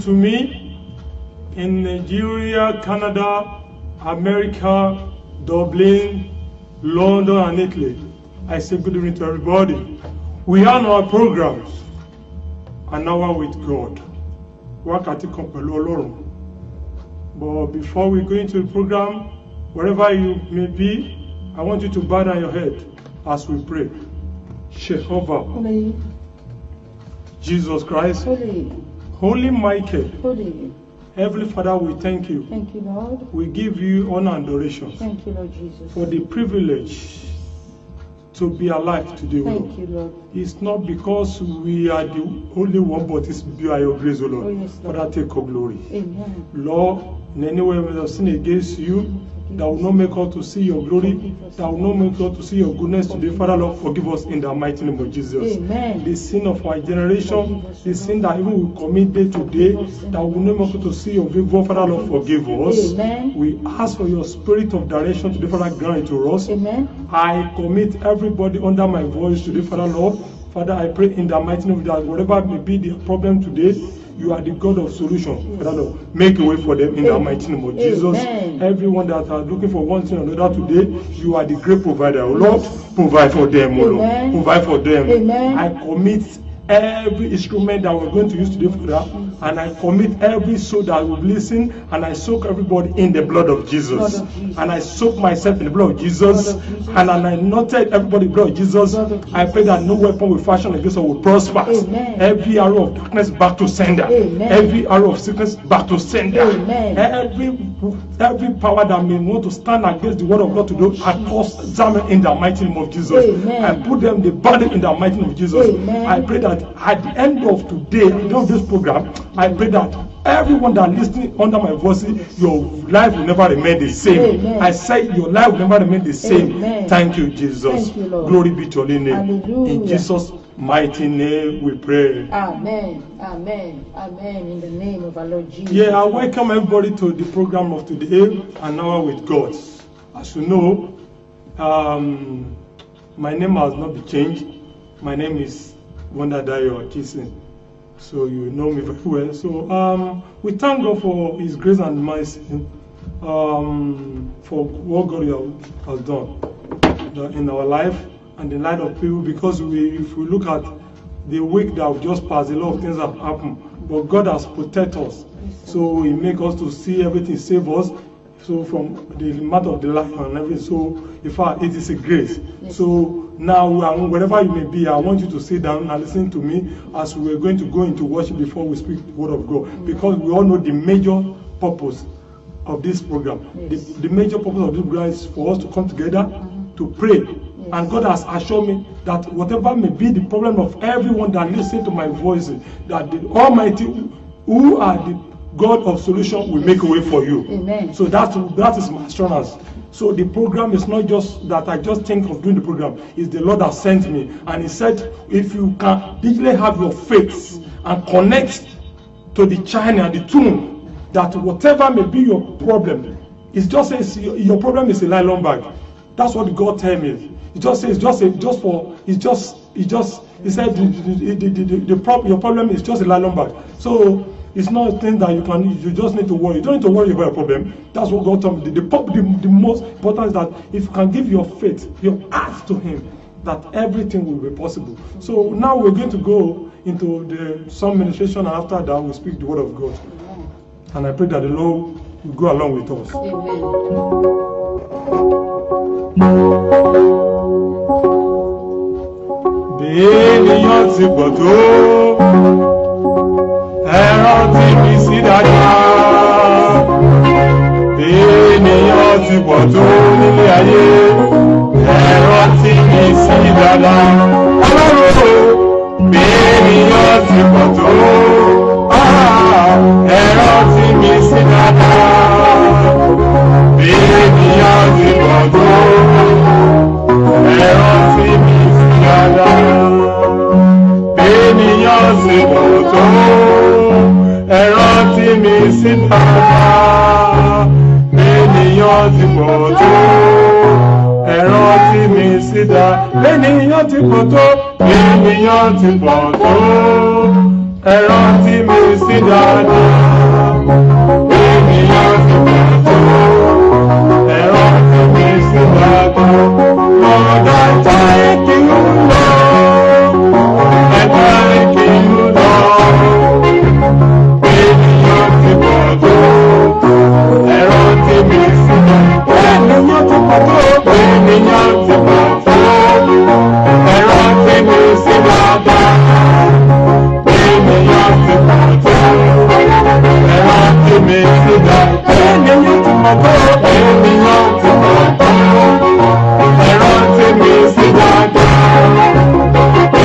To me in Nigeria, Canada, America, Dublin, London, and Italy. I say good evening to everybody. We are on our programs, an hour with God. Wákàtí kan pẹ̀lú Ọlọ́run. But before we go into the program, wherever you may be, I want you to bow down your head as we pray. Jehovah, Holy, Jesus Christ, holy, Holy Michael, holy. Heavenly Father, we thank you. Thank you, Lord. We give you honor and adoration Thank you, Lord Jesus. for the privilege to be alive today, Thank Lord. you, Lord. It's not because we are the only one, but it's by your grace, O Lord. Oh, yes, Lord. Father, take all glory. Amen. Lord, in any way we have sinned against you, that will not make us to see your glory, that will not make us to see your goodness today. Father, Lord, forgive us in the mighty name of Jesus. Amen. The sin of our generation, the sin that even we commit day to day, that will not make us to see your favor. Father, Lord, forgive us. Amen. We ask for your spirit of direction today, Father, grant it to us. Amen. I commit everybody under my voice today, Father, Lord. Father, I pray in the mighty name of God, whatever may be the problem today, you are the God of solution. Father, Lord, make a way for them in the mighty name of Jesus. Amen. Everyone that are looking for one thing or another today, you are the great provider. Oh Lord, provide for them, oh Lord. Amen. Provide for them. Amen. I commit every instrument that we're going to use today, Father, and I commit every soul that will listen, and I soak everybody in the blood of Jesus. Blood of Jesus. And I soak myself in the blood of Jesus, Blood of Jesus. and I anointed everybody in the blood of Jesus. Blood of Jesus. I pray that no weapon will fashion against us will prosper. Amen. Every arrow of darkness back to sender. Amen. Every arrow of sickness back to sender. Amen. Every power that may want to stand against the word of God to do, I cause them in the mighty name of Jesus. Amen. I put them the burden in the mighty name of Jesus. Amen. I pray that at the end of today, at the end of this program, I pray that everyone that listening under my voice, your life will never remain the same. Amen. I say your life will never remain the same. Amen. Thank you, Jesus. Thank you, Lord. Glory be to your name. Hallelujah. In Jesus' mighty name we pray. Amen. Amen. Amen. In the name of our Lord Jesus. Yeah, I welcome everybody to the program of today, An Hour with God. As you know, my name has not been changed. My name is Wonder Dayo Kissing. So you know me very well. So we thank God for His grace and mercy, for what God has done in our life and the life of people. Because if we look at the week that have just passed, a lot of things have happened. But God has protected us. So He make us to see everything, save us. So from the matter of the life and everything. So in fact, it is a grace. Yes. So now, wherever you may be, I want you to sit down and listen to me as we are going to go into worship before we speak the word of God. Because we all know the major purpose of this program. Yes. The major purpose of this program is for us to come together to pray. Yes. And God has assured me that whatever may be the problem of everyone that listens to my voice, that the Almighty, who are the God of solution, will make a way for you. Amen. So that is my assurance. So the program is not just that I just think of doing the program. It's the Lord that sent me. And He said, if you can literally have your faith and connect to the channel and the tune, that whatever may be your problem, it's just says your problem is a nylon bag. That's what God tell me. He just says your problem is just a nylon bag. So it's not a thing that you just need to worry. You don't need to worry about a problem. That's what God told me. The most important is that if you can give your faith, your heart to Him, that everything will be possible. So now we're going to go into some ministration, and after that we'll speak the word of God. Amen. And I pray that the Lord will go along with us. Amen. Ènìyàn ti pọ̀ tó, ẹ rántí mi sí dáadáa. Ènìyàn ti pọ̀ tó nílé ayé, ẹ rántí mi sí dáadáa. Ọlọ́run, ènìyàn ti pọ̀ tó, ẹ rántí mi sí dáadáa. Ènìyàn ti pọ̀ tó, ẹ rántí mi sí dáadáa. Ènìyàn ti pọ̀ tó, ẹ rántí mi sí dáadáa. Ènìyàn ti pọ̀ tó, ẹ rántí mi sí dáadáa. Ènìyàn ti pọ̀ tó, ènìyàn ti pọ̀ tó, ẹ rántí mi sí dáadáa. Ènìyàn ti pọ̀ tó, ẹ rántí mi sí dáadáa. Lord, I thank you, Lord. I thank you, Lord. Ènìyàn ti pọ̀ tó, ẹ rántí mi sí dáadáa. Ènìyàn ti pọ̀ tó, ènìyàn ti pọ̀ tó, ẹ rántí mi sí dáadáa. Ènìyàn ti pọ̀ tó, ẹ rántí mi sí dáadáa. Ènìyàn ti pọ̀ tó, ènìyàn ti pọ̀ tó, ẹ rántí mi sí dáadáa.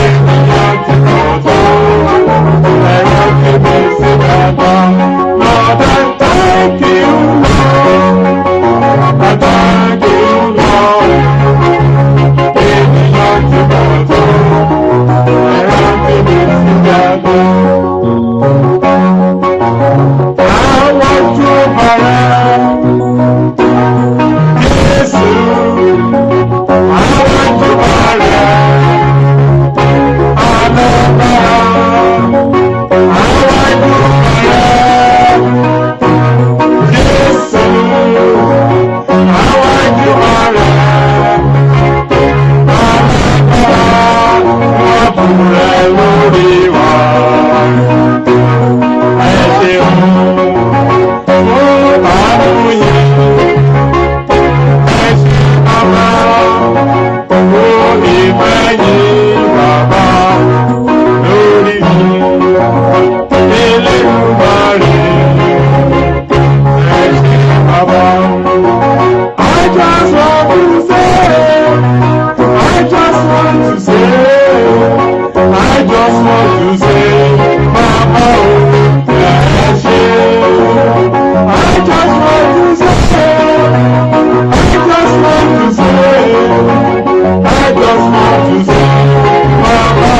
Ènìyàn ti pọ̀ tó, ẹ rántí mi sí dáadáa. Lord, I thank you, Lord. I thank you, Lord. Ènìyàn ti pọ̀ tó, ẹ rántí mi sí dáadáa. Àwọn ojú bàrẹ̀ Jésù, àwọn ojú bàrẹ̀ Àlọ́bà, àwọn ojú bàrẹ̀ Jésù, àwọn ojú bàrẹ̀ Àlọ́bà, wọ́n bùrẹ̀ lórí wa. Ẹ ṣeun fún àánú yín. Ẹ ṣé bàbá fún ìfẹ́ yín bàbá lórí mi. Elédùmarè, ẹ ṣé bàbá. I just want to say, I just want to say, I just want to say, Baba, ẹ ṣé. I just want to say, I just want to say, I just want to say, Baba,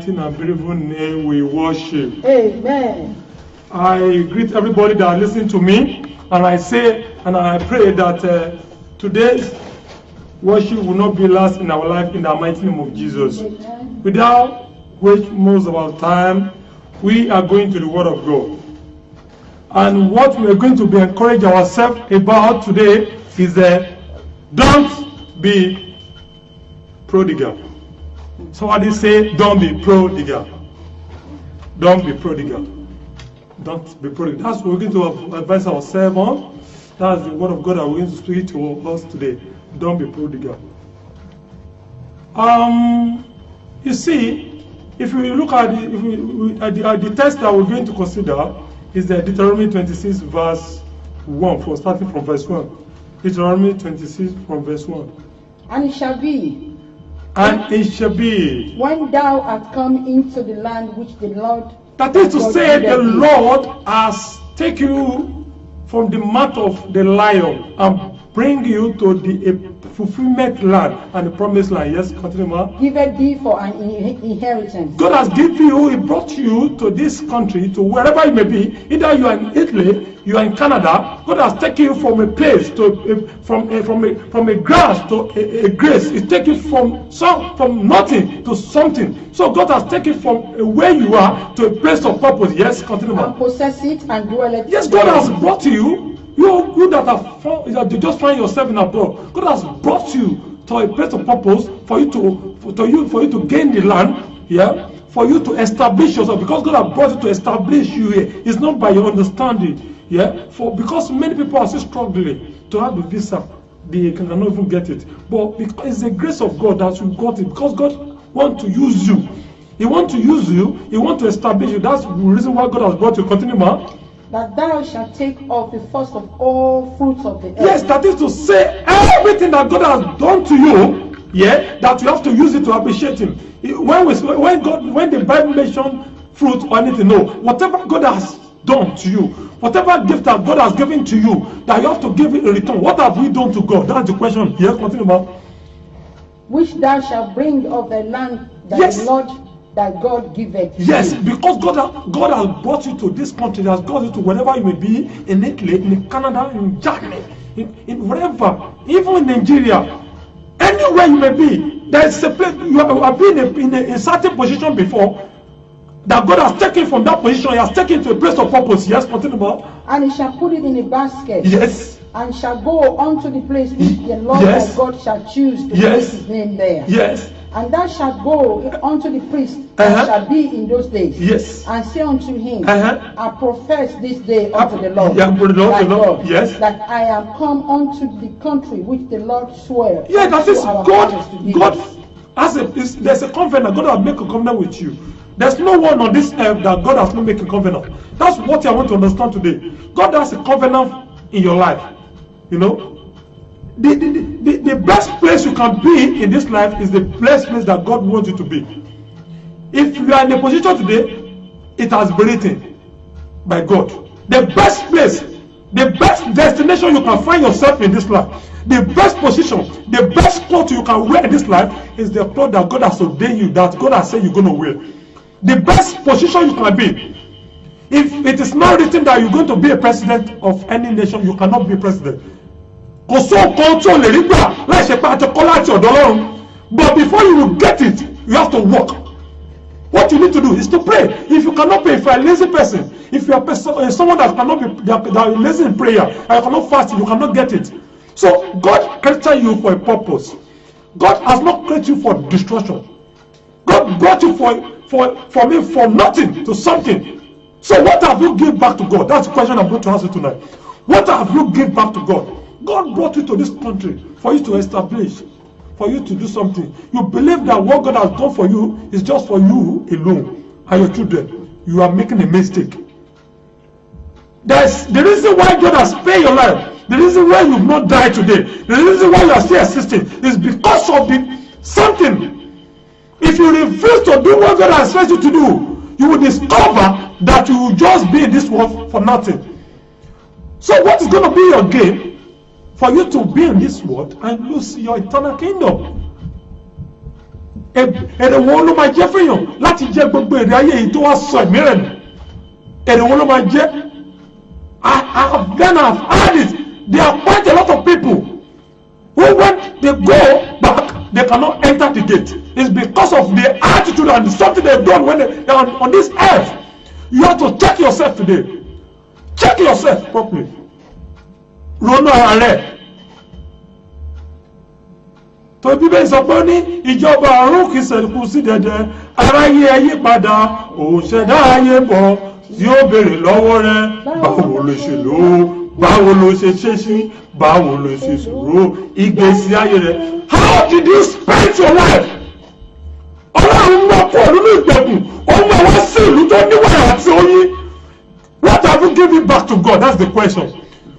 And beautiful name we worship. Amen. I greet everybody that listen to me, and I say and I pray that today's worship will not be last in our life in the mighty name of Jesus. Amen. Without wasting most of our time, we are going to the Word of God. And what we are going to be encouraging ourselves about today is don't be prodigal. Somebody say, don't be prodigal. Don't be prodigal. Don't be prodigal. That's what we're going to advise ourselves on. That's the word of God that we're going to speak to us today. Don't be prodigal. You see, if we look at the text that we're going to consider is the Deuteronomy 26 verse 1, starting from verse 1. Deuteronomy 26 from verse 1. And it shall be, when thou art come into the land which the Lord, that is to say, the Lord has taken you from the mouth of the lion and bring you to the fulfillment land and the promised land. Yes, continue, ma. Give thee for an inheritance. God has given you, He brought you to this country, to wherever you may be. Either you are in Italy, you are in Canada. God has taken you from a place to from a grass to a grace. He's taken you from nothing to something. So God has taken you from where you are to a place of purpose. Yes, continue, ma. And possess it and dwell it. Yes, God has brought you. You that just find yourself in abroad, God has brought you to a place of purpose for you to gain the land, yeah, for you to establish yourself, because God has brought you to establish you here. It's not by your understanding, yeah. Because many people are still struggling to have a visa, they cannot even get it. But because it's the grace of God that you got it, because God wants to use you. He wants to use you. He wants to establish you. That's the reason why God has brought you. Continue, ma. That thou shalt take off the first of all fruits of the earth. Yes, that is to say, everything that God has done to you, yeah, that you have to use it to appreciate Him. When the Bible mentions fruit or anything, no, whatever God has done to you, whatever gift that God has given to you, that you have to give it in return. What have we done to God? That's the question. Yes, continue, ma'am. Which thou shalt bring of the land that yes. the Lord that God giveth you. Yes, because God has brought you to this country, has brought you to wherever you may be, in Italy, in Canada, in Germany, in wherever, even in Nigeria, anywhere you may be, there is a place you have been in a certain position before, that God has taken from that position, He has taken to a place of purpose. Yes, continue about. And He shall put it in a basket. Yes. And shall go unto the place which the Lord Yes. thy God shall choose to Yes. place His name there. Yes. And thou shalt go unto the priest Uh-huh. that shall be in those days, Yes. and say unto him, Uh-huh. I profess this day unto the Lord, Yeah, unto the Lord, thy the Lord. God, Yes. that I am come unto the country which the Lord swore Yeah, that unto is our fathers to give God us. there's a covenant. God has made a covenant with you. There's no one on this earth that God has not made a covenant. That's what I want to understand today. God has a covenant in your life. You know, the best place you can be in this life is the best place that God wants you to be. If you are in a position today, it has been written by God. The best place, the best destination you can find yourself in this life, the best position, the best cloth you can wear in this life is the cloth that God has ordained you, that God has said you're going to wear. The best position you can be. If it is not written that you're going to be a president of any nation, you cannot be a president. But before you will get it, you have to work. What you need to do is to pray. If you cannot pray, if you are a lazy person, if you are someone that cannot be that is lazy in prayer, and you cannot fast, you cannot get it. So God created you for a purpose. God has not created you for destruction. God brought you for nothing to something. So what have you given back to God? That's the question I'm going to ask you tonight. What have you given back to God? God brought you to this country for you to establish, for you to do something. You believe that what God has done for you is just for you alone and your children. You are making a mistake. That's the reason why God has spared your life. The reason why you've not died today. The reason why you are still existing is because of something. If you refuse to do what God has asked you to do, you will discover that you will just be in this world for nothing. So what is going to be your gain for you to be in this world and lose your eternal kingdom? Èrè wo ló máa jẹ́ fún yàn láti jẹ́ gbogbo èrè ayé yìí tó wá sọ ẹ̀mí rẹ̀ nù? Èrè wo ló máa jẹ́? I've heard it. There are quite a lot of people who, when they go back, they cannot enter the gate. It's because of their attitude and something they've done when they are on this earth. You have to check yourself today. Check yourself properly. Ronú ara rẹ̀. Tó Bíbélì sọ pé ní ìjọba ọ̀run kìí ṣẹ̀kù sí dẹ̀dẹ̀, aráyé ayé padà, òṣèdá ayé bọ̀ tí ó béèrè lọ́wọ́ rẹ̀, báwo ló ṣe lò ó, báwo ló ṣe ṣe sí, báwo ló ṣe ṣòro ìgbésí ayé rẹ̀. How did you spend your life? Ọlọ́run mọ̀ kó nínú ìgbèkùn, ó mọ̀ wá sí ìlú tó níwàyà àti oyin. What have you given back to God? That's the question.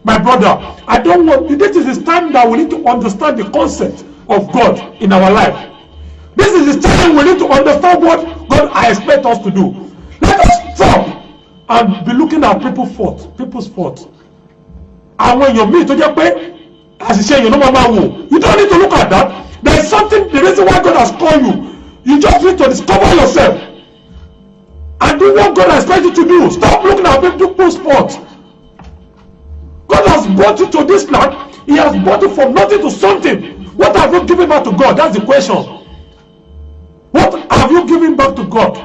My brother, I don't want, this is the time that we need to understand the concept of God in our life. This is the time we need to understand what God expects us to do. Let us stop and be looking at people's fault. And when you meet, as you say, you know, you don't need to look at that. There is something, the reason why God has called you. You just need to discover yourself and do what God expects you to do. Stop looking at people's fault. God has brought you to this land. He has brought you from nothing to something. What have you given back to God? That's the question. What have you given back to God?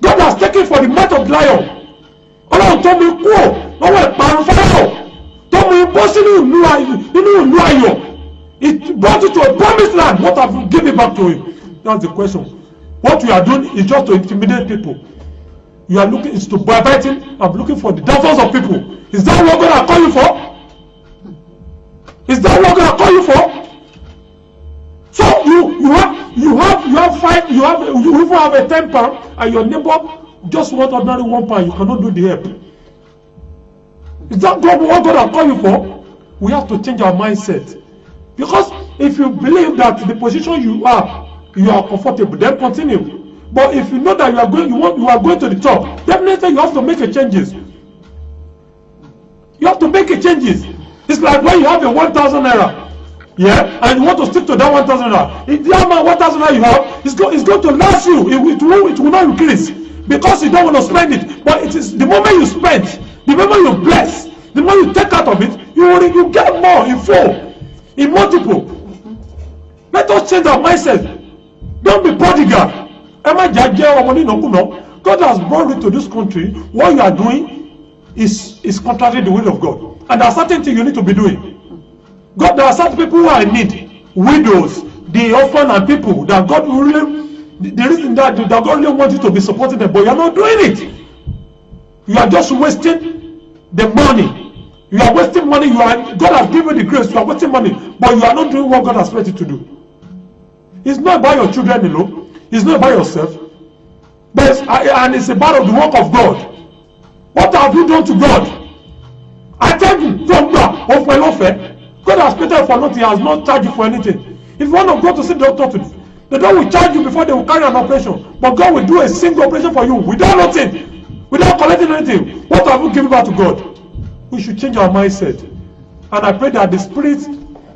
God has taken for the mouth of the lion. Ọlọ́run tó mi kú ò lọ́wọ́ ìparun fáyọ̀ tó mi bọ́ sínú ìlú ayọ̀. It brought you to a promised land. What have you given back to him? That's the question. What you are doing is just to intimidate people. You are looking, it's to backbiting and looking for the downfalls of people. Is that what God has called you for? Is that what God has called you for? So you even have a 10 pound and your neighbor just want ordinary 1 pound. You cannot do the help. Is that what God has called you for? We have to change our mindset. Because if you believe that the position you are comfortable, then continue. But if you know that you are going to the top, definitely you have to make a changes. You have to make a changes. It's like when you have a 1,000 naira, Yeah, and you want to stick to that 1,000 naira. The amount 1,000 naira you have is going to last you. It will not increase because you don't want to spend it. But it is the moment you spend, the moment you bless, the moment you take out of it, you get more in full, in multiple. Let us change our mindset. Don't be prodigal. God has brought you to this country. What you are doing is contrary to the will of God. And there are certain things you need to be doing. God, there are certain people who are in need, widows, the orphan and people that God really, the reason that God really wants you to be supporting them, but you are not doing it. You are just wasting the money. You are wasting money. God has given you the grace. You are wasting money, but you are not doing what God has meant you to do. It's not about your children alone. It's not about yourself. But it's about the work of God. What have you done to God? I tell you, from God, of my love. God has paid for nothing. He has not charged you for anything. If you want to go to see the doctor today, the doctor will charge you before they will carry an operation. But God will do a single operation for you without nothing, without collecting anything. What have you given back to God? We should change our mindset. And I pray that the Spirit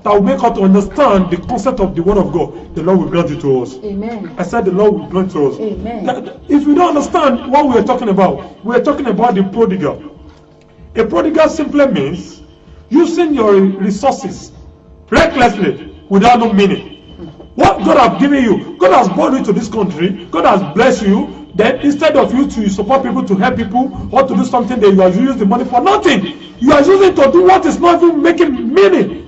that will make us to understand the concept of the Word of God, the Lord will grant it to us. Amen. I said the Lord will grant it to us. Amen. If you don't understand what we are talking about, we are talking about the prodigal. A prodigal simply means using your resources recklessly without no meaning. What God has given you, God has brought you to this country, God has blessed you. Then instead of you to support people, to help people, or to do something that you are using the money for nothing, you are using to do what is not even making meaning.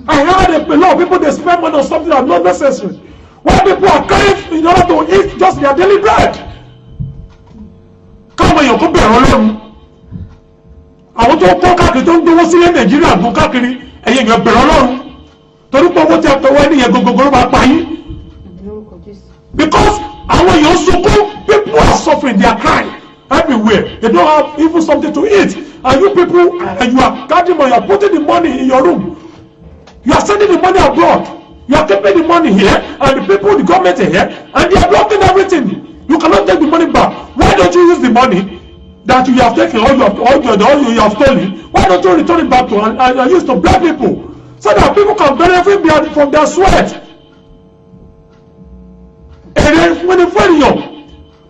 I heard a lot of people, they spend money on something that is not necessary. Why people are crying in order to eat just their daily bread? Come on, you come here. Àwọn tó kọ́ káàkiri tó ń gbówó sílẹ̀ Nàìjíríà gbó káàkiri ẹ̀yẹ èèyàn bẹ̀rẹ̀ Ọlọ́run torí pé owó tí a tọwọ́ ẹnìyẹn gbogbo ló máa pa yín. Because àwọn èèyàn sunkún, people are suffering, they are crying everywhere. They don't have even something to eat. And you people, and you are gathering money, you are putting the money in your room. You are sending the money abroad. You are keeping the money here, and the people, the government are here, and they are blocking everything. You cannot take the money back. Why don't you use the money that you have taken, all you have stolen? Why don't you return it back to and use to black people, so that people can benefit from their sweat? And then when they find you,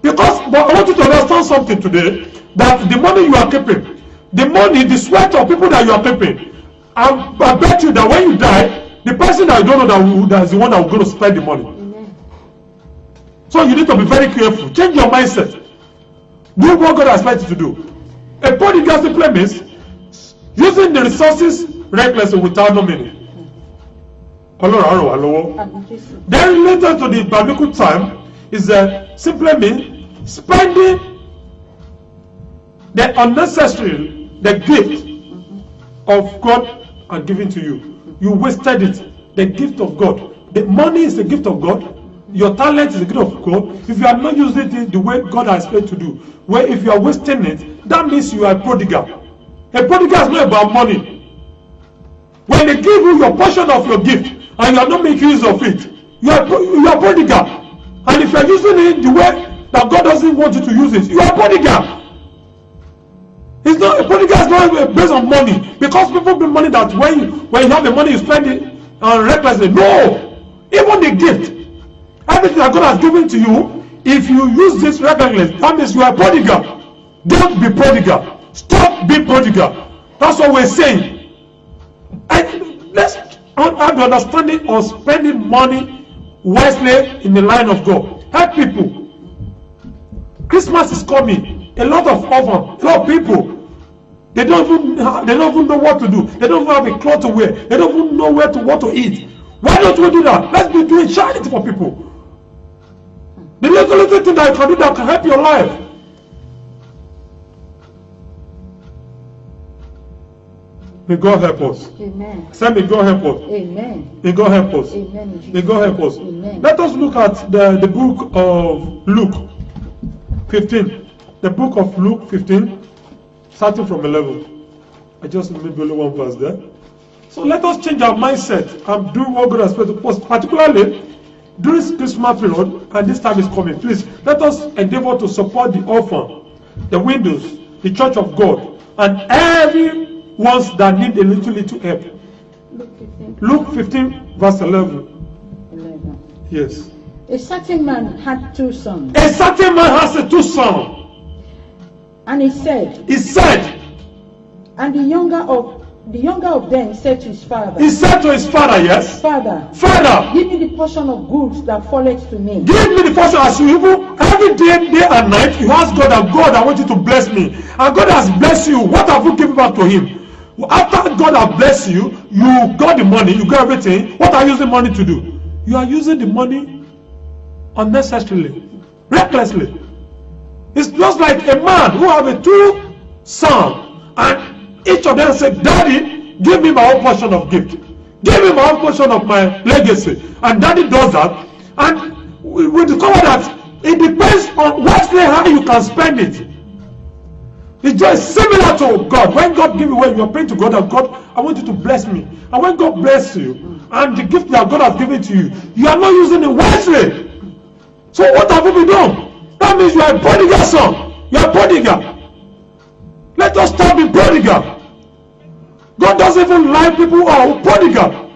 because but I want you to understand something today, that the money you are keeping, the money, the sweat of people that you are keeping, I bet you that when you die, the person that you don't know that is the one that will go to spend the money. Amen. So you need to be very careful. Change your mindset. Do what God has meant you to do. A prodigal simply means using the resources recklessly without no meaning. Then related to the biblical time is simply means spending the unnecessary, the gift of God are given to you. You wasted it. The gift of God. The money is the gift of God. Your talent is a gift of God. If you are not using it the way God has paid to do, where if you are wasting it, that means you are a prodigal. A prodigal is not about money. When they give you your portion of your gift and you are not making use of it, you are prodigal. And if you are using it the way that God doesn't want you to use it, you are prodigal. It's not a prodigal is not based on money, because people bring money that when you have the money you spend it recklessly. No, even the gift. Everything that God has given to you, if you use this recklessly, that means you are prodigal. Don't be prodigal. Stop being prodigal. That's what we're saying. And let's have the understanding of spending money wisely in the line of God. Help people. Christmas is coming. A lot of orphans, a lot of people, they don't even know what to do. They don't even have a cloth to wear. They don't even know what to eat. Why don't we do that? Let's be doing charity for people. The little thing that you can do that can help your life. May God help us. Amen. Say, may God help us. Amen. May God help us. Amen. May God help us. Amen. Let us look at the book of Luke 15. The book of Luke 15, starting from 11. I just maybe only one verse there. So let us change our mindset and do what God has said to us, particularly during Christmas period, and this time is coming. Please let us endeavor to support the orphan, the widows, the church of God, and every ones that need a little help. Luke 15 verse 11. Yes. A certain man had 2 sons. A certain man has 2 sons. And he said, and the younger of them said to his father, yes, Father, give me the portion of goods that falleth to me. Give me the portion. As you even every day and night, you ask God that God, I want you to bless me, and God has blessed you. What have you given back to Him? After God has blessed you, you got the money, you got everything. What are you using money to do? You are using the money unnecessarily, recklessly. It's just like a man who have 2 sons, and each of them said, Daddy, give me my own portion of gift. Give me my own portion of my legacy. And Daddy does that. And we discover that it depends on wisely how you can spend it. It's just similar to God. When God gives you, when you are praying to God, that God, I want you to bless me. And when God bless you, and the gift that God has given to you, you are not using it wisely. So what have you been doing? That means you are a prodigal son. You are a prodigal. Let us stop being prodigal. God doesn't even like people who are prodigal.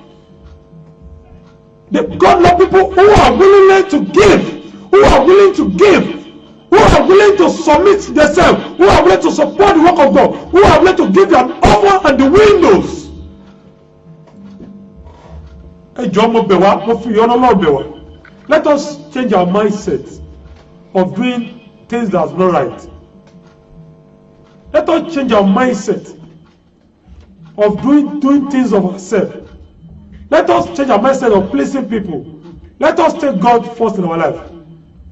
God loves people who are willing to give, who are willing to give, who are willing to submit themselves, who are willing to support the work of God, who are willing to give their offer and the windows. Let us change our mindset of doing things that's not right. Let us change our mindset of doing things of ourselves. Let us change our mindset of pleasing people. Let us take God first in our life.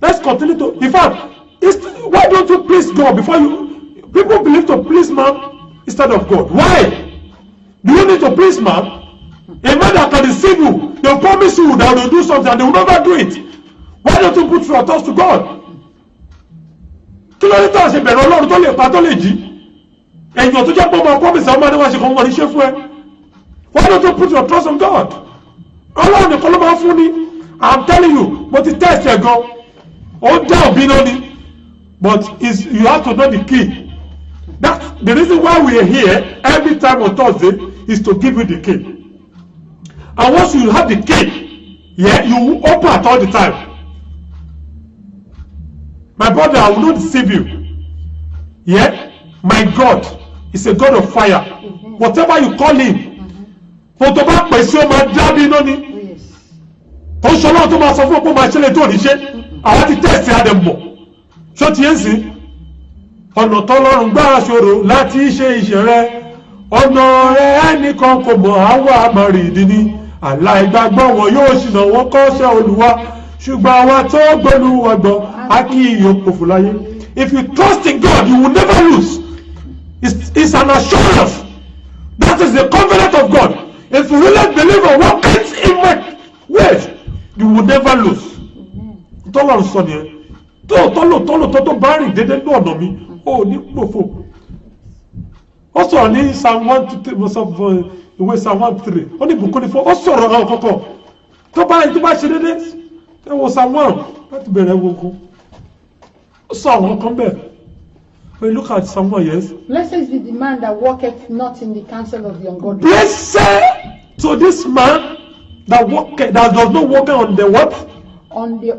Let's continue to, in fact, why don't you please God before you? People believe to please man instead of God. Why? Do you need to please man? A man that can deceive you, they will promise you that they will do something and they will never do it. Why don't you put your trust to God? Kí ló dé tó ṣe bẹ̀rẹ̀ Ọlọ́run tó lè pa tó lè jí? Èèyàn tó jẹ́ pé ọmọ promise àwọn ọmọdé wá ṣe kàn wọ́n ní ṣe fún ẹ. Why don't you put your trust on God? Ọlọ́run nìkan ló máa fún ni. I'm telling you, mo ti test ẹ̀ gan. Ó dá òbí náà ni. But you have to know the key. That's the reason why we are here every time on Thursday is to give you the key. And once you have the key, yeah, you open at all the time. My brother, I will not deceive you. Yeah, my God is a God of fire. Whatever you call him, for to back pèsè o máa dábí iná ni. Tó ń ṣọlọ́run tó máa sọ fún ọ̀pọ̀ máa ṣẹlẹ̀ tó ní ṣe. Àwọn ti tẹ̀sí àdẹ̀mọ̀. Ṣó ti yẹn sí? Ọ̀nà tọ́lọ́run gbá ṣòro láti ṣe iṣẹ́ rẹ̀. Ọ̀nà rẹ̀ ẹnìkan kò mọ̀ àwa àmọ̀rìndín ní. Àláìgbàgbọ́ wọn yóò ṣìnà wọn kọ́ṣẹ́ Olúwa. Ṣùgbọ́n àwa tó gbólúwa gbọ́, a kì í yọ òfò láyé. If you trust in God, you will never lose. It's an assurance. That is the covenant of God. If you really believe in what ends in ways, you will never lose. Tọ́lọ̀ sọ nìyẹn. Tó bá rìn dédé ní ọ̀nà mi, ó ní pòfò. Ó sọ̀rọ̀ ní Psalm 123, ìwé Psalm 103. Ó ní ìbùkún ní fún, ó sọ̀rọ̀ àwọn kọ̀ọ̀kan. Tó bá ṣe dédé, ẹ wo Psalm 1 láti bẹ̀rẹ̀ egungun. Ó sọ àwọn kan bẹ́ẹ̀. When you look at Psalm 1, yes. Blessed is the man that walketh not in the counsel of the ungodly. Blessed to this man that does not walk on the what? Of the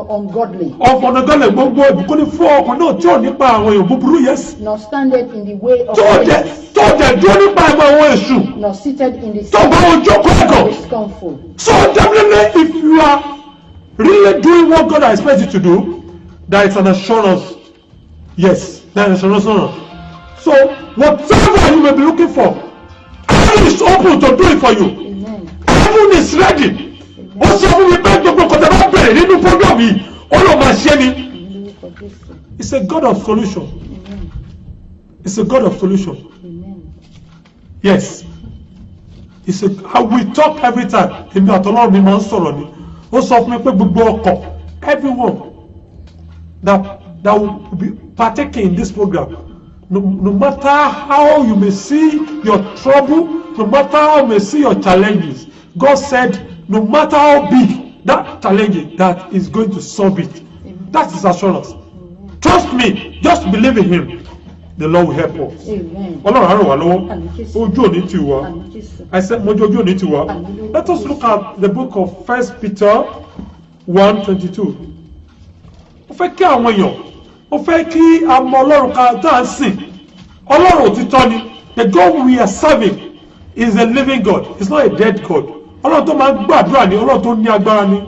ungodly. Of ungodly. Gbogbo ìbùkún ní fún ọkùnrin náà tí ò nípa àwọn èèyàn búburú, yes. Nor standeth in the way of sinners. Tó dẹ̀ dúró nípa àwọn èṣù. Nor seated in the seat of the scornful. So definitely, if you are really doing what God expects you to do, that is an assurance. Yes, that is an assurance. So whatever you may be looking for, heaven is open to do it for you. Amen. Heaven is ready. Ó sọ fún mi pé gbogbo kọ̀tà bá bẹ̀rẹ̀ nínú program yìí, ó lọ máa ṣe ni. It's a God of solution. Amen. It's a God of solution. Amen. Yes. It's a, how we talk every time. Èmi àtọ́lọ́run mi máa ń sọ̀rọ̀ ni. Ó sọ fún mi pé gbogbo ọkọ̀, everyone that will be partaking in this program, no matter how you may see your trouble, no matter how you may see your challenges, God said, no matter how big that challenge, that is going to solve it. That is assurance. Trust me, just believe in him. The Lord will help us. Amen. Ọlọ́run á ràn wá lọ́wọ́. Ojú òní tì wá. I said mojú ojú òní tì wá. Let us look at the book of 1 Peter 1:22. Ó fẹ́ kí àwọn èèyàn, ó fẹ́ kí a mọ Ọlọ́run ká tá à ń sìn. Ọlọ́run òtítọ́ ni. The God we are serving is a living God. It's not a dead God. Ọlọ́run tó máa ń gbàdúrà ni, Ọlọ́run tó ní agbára ni,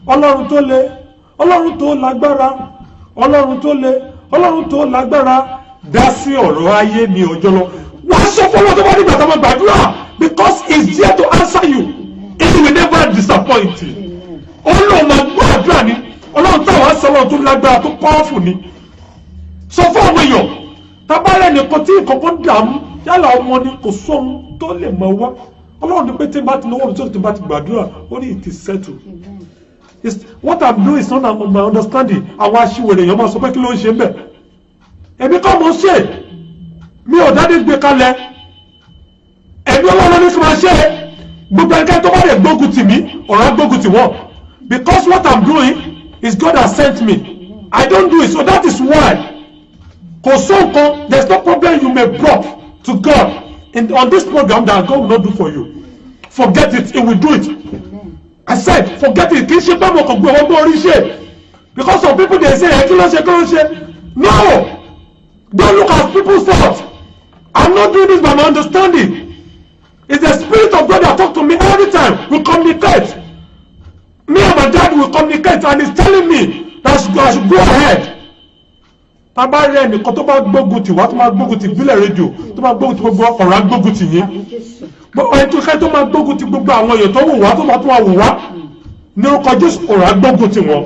Ọlọ́run tó le, Ọlọ́run tó lágbára, Ọlọ́run tó le, Ọlọ́run tó lágbára. Dá sí ọ̀rọ̀ ayé ní ọjọ́ lọ. Wàá sọ fún Ọlọ́run tó bá nígbà tó máa gbàdúrà because he's there to answer you. He will never disappoint you. Ọlọ́run máa gbàdúrà ni, Ọlọ́run táwọn sọ Ọlọ́run tó lágbára tó powerful ni. Sọ fún ọmọ èèyàn, tábàárẹ̀ nìkan tí ìkọ̀kọ̀ dààmú yálà ọmọ ni kò sóhun tó lè mọ wá. Ọlọ́run ní pé tí n bá ti náwó mi tó ti bá ti gbàdúrà ó ní it is settled. What I'm doing is not my understanding. Àwọn aṣiwèrè èèyàn máa sọ pé kí ló ń ṣe ń bẹ̀. Èmi kọ́ mo ṣe, mi ò dáadé gbé kalẹ̀. Ẹ̀mí Ọlọ́run ní kí n máa ṣe. Gbogbo ẹnikẹ́ni tó bá lè gbógun tì mí, ọ̀rọ̀ gbógun tì wọ́n. Because what I'm doing is God has sent me. I don't do it, so that is why. Kò sóǹkan, there is no problem you may brought to God on this program that God will not do for you. Forget it, He will do it. I said, forget it. Kì í ṣe pé mo kàn gbé owó gbé orí ṣe. Because some people dey say, kí ló ṣe, kí ló ṣe. No! Don't look at people's thoughts. I'm not doing this by my understanding. It's the Spirit of God that talks to me every time. We communicate. Me and my dad will communicate, and he's telling me that I should go ahead. Tábà rẹ̀ nìkan tó bá gbógun tì wá, tó máa gbógun tì ìbílẹ̀ rédíò, tó máa gbógun tì gbogbo ọ̀rọ̀ agbógun tì yín. Ẹni tó kẹ́ tó máa gbógun tì gbogbo àwọn èèyàn tó wù wá, tó máa tó máa wù wá. Ní orúkọ Jésù ọ̀rọ̀ agbógun tì wọ́n.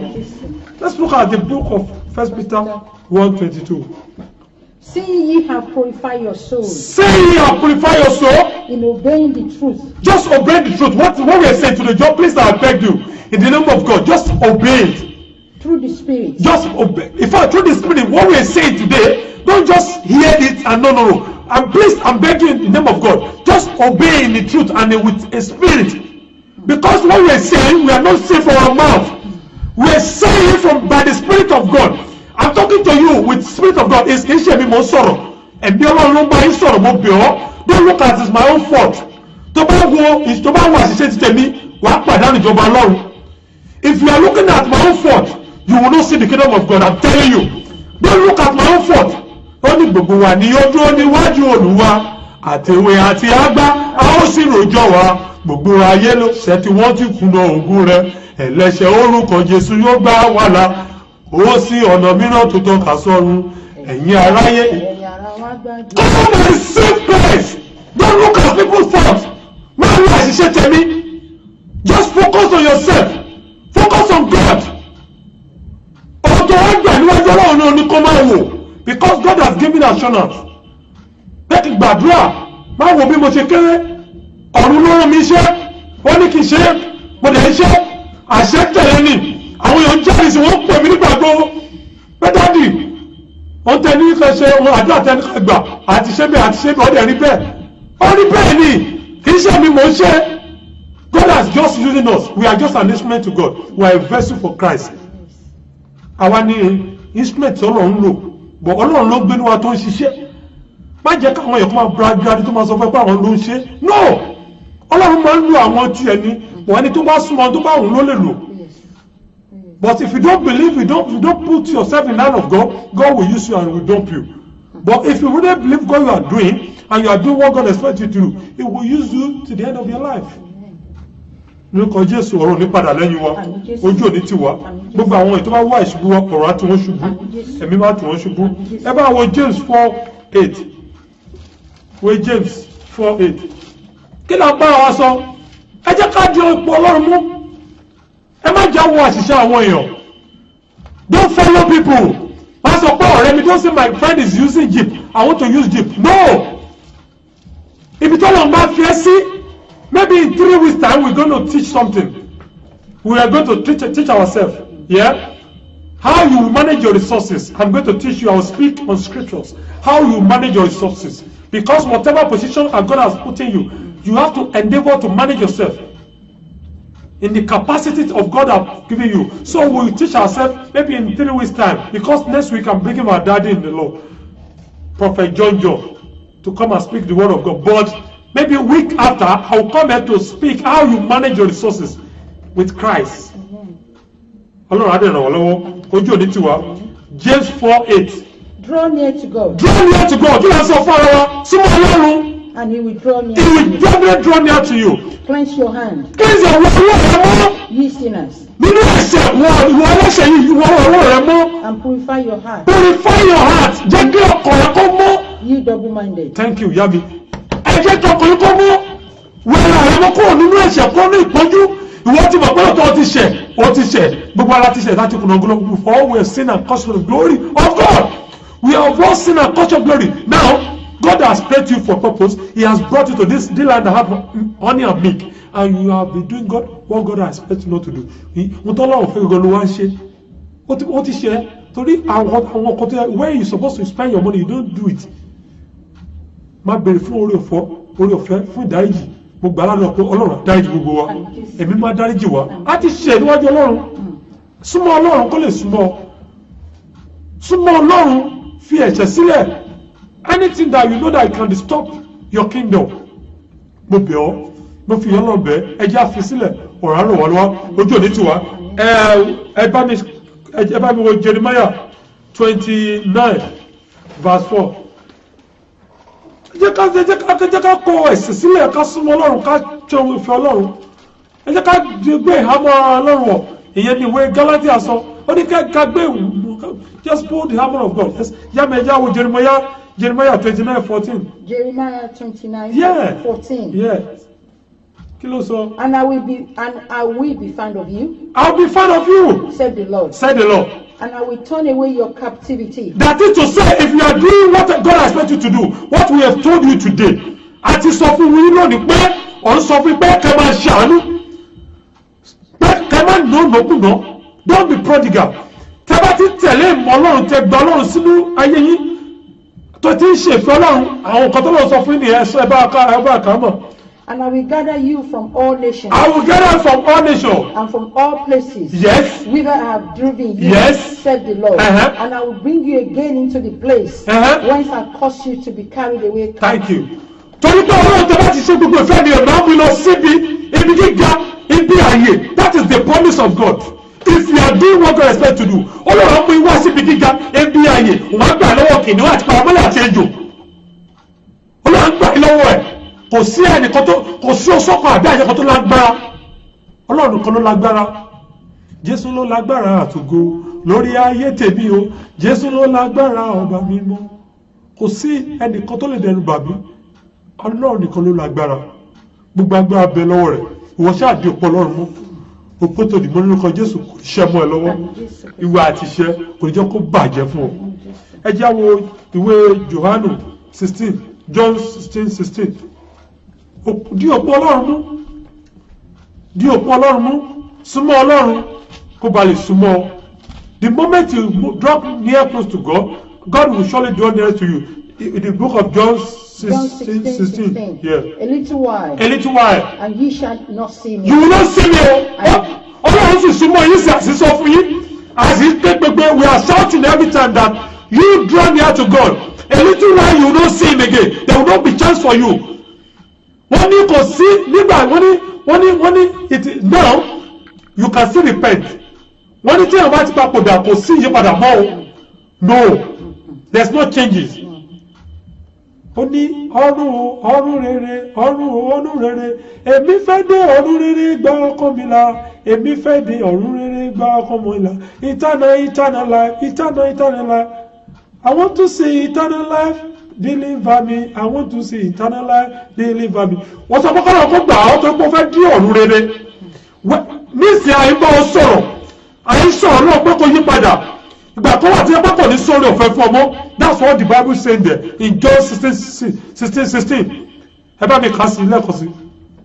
Let's look at the book of 1 Peter 1:22. Seeing ye have purified your soul. Seeing ye have purified your soul. In obeying the truth. Just obey the truth. What we are saying to the job, please, I beg you, in the name of God, just obey it. Through the Spirit. Just obey. In fact, through the Spirit, what we are saying today, don't just hear it and no. And please, I'm begging in the name of God, just obey in the truth and with a spirit. Because what we are saying, we are not saying from our mouth. We are saying by the Spirit of God. I'm talking to you with Spirit of God. It's Ishemi mo sọ̀rọ̀. Ẹ̀mí Ọlọ́run ló ń bá yín sọ̀rọ̀ mo bẹ̀ ọ́. Don't look at it as my own fault. Tó bá wo àṣìṣe ti tèmi, wàá pàdánù ìjọba Ọlọ́run. If you are looking at my own fault, you will not see the kingdom of God. I'm telling you. Don't look at my own fault. Ó ní gbogbo wa ní ojú níwájú Olúwa. Àtẹ̀wé àti àgbà, a ó sì rojọ́ wa. Gbogbo ayé ló ṣẹ̀ tí wọ́n ti kùnà ògùn rẹ̀. Ẹlẹ́ṣẹ̀ orúkọ Jésù yóò gbà wá là. Ó sí ọ̀nà mìíràn tó tọ́ka sọ́run. Ẹ̀yin aráyé. Come and save place. Don't look at people's thoughts. Máa lo àṣìṣe tèmi. Just focus on yourself. Focus on God. Ọ̀tọ̀ wá gbà níwájú Ọlọ́run náà ní kó máa wò. Because God has given assurance. Bẹ́ẹ̀ ti gbàdúrà. Máa wo bí mo ṣe kéré. Ọ̀run ló rán mi iṣẹ́. Wọ́n ní kì í ṣe. Mo dẹ̀ ń ṣe. Àṣẹ tẹ̀lé ni. Àwọn èèyàn jẹ́ ìsìn wọ́n pè mí nígbà gbogbo. Pẹ́tàdì. Wọ́n tẹ ní ìfẹ́ ṣe ohun àdúrà tẹ́ ní gbà. Àti ṣe bẹ́ẹ̀ ọ̀dẹ̀ rí bẹ́ẹ̀. Ó rí bẹ́ẹ̀ ni. Kì í ṣe mi mò ń ṣe. God has just using us. We are just an instrument to God. We are a vessel for Christ. Àwa ni instrument Ọlọ́run lò. But Ọlọ́run ló gbé níwá tó ń ṣiṣẹ́. Má jẹ́ káwọn èèyàn kó máa bragadi tó máa sọ fẹ́ pé àwọn ló ń ṣe. No! Ọlọ́run máa ń lo àwọn tí ẹni. Wọ́n ẹni tó bá súnmọ́ tó bá òun ló lè lò. But if you don't believe, you don't put yourself in the hand of God, God will use you and will dump you. But if you really believe what you are doing and you are doing what God expects you to do, He will use you to the end of your life. Lórúkọ Jésù ọ̀run ní padà lẹ́yìn wa, ojú òní ti wá. Gbogbo àwọn ètò bá wá ìṣubú wa ọ̀rọ̀ àti wọ́n ṣubú, ẹ̀mí bá tí wọ́n ṣubú. Ẹ bá wo James 4:8. Wo James 4:8. Kí ló ń bá wa sọ? Ẹ jẹ́ ká di ipò Ọlọ́run mú. Ẹ má jẹ́ wo àṣìṣe àwọn èèyàn. Don't follow people. Wọ́n sọ pé ọ̀rẹ́ mi, don't say my friend is using Jeep. I want to use Jeep. No. Ibi tó lọ́n bá fi ẹ́ sí. Maybe in 3 weeks' time, we're going to teach something. We are going to teach ourselves. Yeah? How you manage your resources. I'm going to teach you. I will speak on scriptures. How you manage your resources. Because whatever position God has put in you, you have to endeavor to manage yourself in the capacity of God has given you. So we'll teach ourselves maybe in 3 weeks' time. Because next week I'm bringing my daddy in the Lord. Prophet John to come and speak the word of God. But maybe a week after, I will come here to speak how you manage your resources with Christ. Ọlọ́run adé ràn wọ́n lọ́wọ́. Ojú òní tiwa. James 4:8. Draw near to God. Draw near to God. Kí ló ń sọ fún ara wa? Súnmọ́ Ọlọ́run. And he will draw near. He will definitely draw near to you. Cleanse your hand. Cleanse your hand. Ye sinners. Nínú ẹ̀ṣẹ̀ ìwọ ẹlẹ́ṣẹ̀ yìí ìwọ ọwọ́ rẹ mọ́. And purify your heart. Purify your heart. Jẹ́ kí ọkàn rẹ kó mọ́. Ye double-minded. Thank you, Yami. Ẹ jẹ́ kí ọkàn rẹ kó mọ́. Wẹ́rẹ́ rẹ mọ́ kúrò nínú ẹ̀ṣẹ̀ kúrò ní ìpọ́njú. Ìwọ ti mọ̀ pé ọ̀tọ̀ ó ti ṣẹ̀. Gbogbo ara ti ṣẹ̀ láti kùnà gbogbo. For all we have sinned and caused the glory of God. We have all sinned and caused your glory. Now, God has created you for purpose. He has brought you to this land that have honey and milk, and you have been doing what God has expected you not to do. Mutọ́lọ́run fẹ́ gbogbo ló wá ń ṣe. Ó ti ṣe torí àwọn ọkọ̀ tó where you supposed to spend your money, you don't do it. Má bèrè fún orí ọ̀fẹ́ fún ìdáríjì. Mo gbà lánàá pé Ọlọ́run dáríjì gbogbo wa. Èmi máa dáríjì wa. A ti ṣe níwájú Ọlọ́run. Súnmọ́ Ọlọ́run kó lè súnmọ́. Súnmọ́ Ọlọ́run fi ẹ̀ṣẹ̀ sílẹ̀. Anything that you know that can disturb your kingdom. Mo bẹ̀ ọ́, mo fi Ọlọ́run bẹ̀, ẹ jẹ́ á fi sílẹ̀, ọ̀rọ̀ àrùn wà lọ́wọ́, ojú òní tiwa. Ẹ bá mi wo Jeremiah 29 verse 4. Ẹ jẹ́ ká kọ ẹ̀sìn sílẹ̀, ká súnmọ́ Ọlọ́run, ká tẹ ohun ìfẹ́ Ọlọ́run. Ẹ jẹ́ ká gbé ìhámọ́ Ọlọ́run wọ̀, ìyẹn ni ìwé Gálátíà sọ. Ó ní ká gbé just put the hammer of God. Yá mi ẹ jẹ́ á wo Jeremiah 29:14. Jeremiah 29:14. Yeah. Kí ló sọ? And I will be fond of you. I'll be fond of you. Said the Lord. Said the Lord. And I will turn away your captivity. That is to say, if you are doing what God expects you to do, what we have told you today, àti sọ fún yín lónìí pé ọ̀n sọ fún pé kẹ́ máa ṣàánú, pé kẹ́ máa nàkúnà, don't be prodigal. Tẹ́ bá ti tẹ̀lé ìmọ̀ Ọlọ́run, tẹ́ gba Ọlọ́run sínú ayé yín. Tó ti ń ṣèfẹ́ Ọlọ́run, àwọn nǹkan tó lọ sọ fún yín ẹ bá ká mọ̀. And I will gather you from all nations. I will gather from all nations. And from all places. Yes. Whither I have driven you. Yes. Said the Lord. And I will bring you again into the place whence I caused you to be carried away. Thank you. Torí pé Ọlọ́run tó bá ti ṣe gbogbo ìfẹ́ ni ọ̀nà mi lọ síbi ibi gíga ibi ààyè. That is the promise of God. If you are doing what God expects to do, Ọlọ́run mú ìwá síbi gíga ibi ààyè. Wọ́n á gbà lọ́wọ́ kìnìún àti paramọ́lẹ̀ àti ejò. Ọlọ́run gbà lọ́wọ́ ẹ̀. Kò sí ọsọ́kọ̀ àbí àjẹkọ̀ tó lágbára. Ọlọ́run kan ló lágbára. Jésù ló lágbára àtògo lórí ayé tèmi o. Jésù ló lágbára ọba mímọ́. Kò sí ẹnìkan tó lè dẹnu bà mí. Ọlọ́run nìkan ló lágbára. Gbogbo agbára bẹ lọ́wọ́ rẹ̀. Ìwọ ṣáà di òpó Ọlọ́run mú. Òpó tó dìbò lórúkọ Jésù kò ṣẹ́ mọ́ ẹ lọ́wọ́. Ìwà àti iṣẹ́ kò ní jẹ́ kó bàjẹ́ fún ọ. Ẹ jẹ́ á wo ìwé Jòhánù 16, John 16:16. Di òpó Ọlọ́run mú. Di òpó Ọlọ́run mú. Súnmọ́ Ọlọ́run kó ba lè súnmọ́ ọ. The moment you drop near close to God, God will surely draw near to you. In the book of John 16. Yeah. A little while. And ye shall not see me. You will not see me. Ọlọ́run sì súnmọ́ yín sí àṣìṣọ́ fún yín. As he take gbogbo, we are shouting every time that you draw near to God. A little while you will not see him again. There will not be chance for you. Wọ́n ní kò sí nígbà wọ́n ní it now you can still repent. Wọ́n ní tí àwọn bá ti papòdà kò sí ìyípadà mọ́ o. No, there's no changes. Ó ní ọ̀run rere èmi fẹ́ dé ọ̀run rere gba ọkàn mi là, èmi fẹ́ dé ọ̀run rere gba ọkàn mi là. Eternal life. I want to see eternal life. Deliver me. I want to see eternal life. Deliver me. Wọ́n sọ fọ́kànlá ọkọ̀ gbà ọ́ tó pọ̀ fẹ́ dí ọ̀run rere. Nísìnyí àyíbọ̀ ọ sọ̀rọ̀. Àyíṣọ́ náà pé kò yí padà. Ìgbà tó wà tí ẹ bá pọ̀ ní sórí ọ̀fẹ́ fún ọmọ. That's what the Bible saying there in John 16:16. Ẹ bá mi kà sí lẹ́ẹ̀kan sí.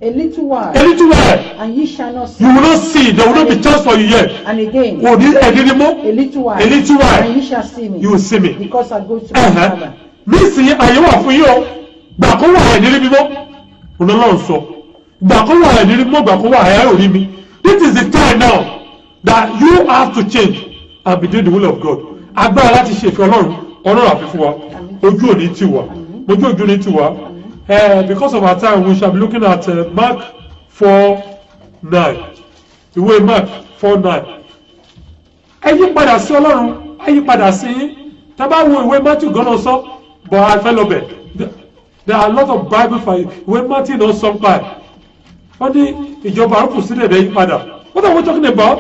A little while. And ye shall not see. You will not see. There will not be chance for you yet. And again. A little while. And ye shall see me. You will see me. Because I go to my Father. Nísìnyí àyè wà fún yín o. Gbà kó wà ẹ̀ nírí mímọ́. Ọlọ́run sọ. Gbà kó wà ẹ̀ nírí mímọ́, gbà kó wà ẹ̀ orí mi. This is the time now that you have to change and be doing the will of God. Agbára láti ṣe ìfẹ́ Ọlọ́run àfi fún wa. ojú òní tiwa ojú òní tiwa because of our time we shall be looking at Mark 4:9 ìwé Mark 4:9 ẹ yí padà sí Ọlọ́run ẹ yí padà sí yín tá bá wo ìwé Matthew gan-an sọ but I fẹ́ lọ bẹ̀ there are a lot of Bible for ìwé Matthew náà sọ pa wọ́n ní ìjọba àrùkù sílẹ̀ ẹ yí padà what are we talking about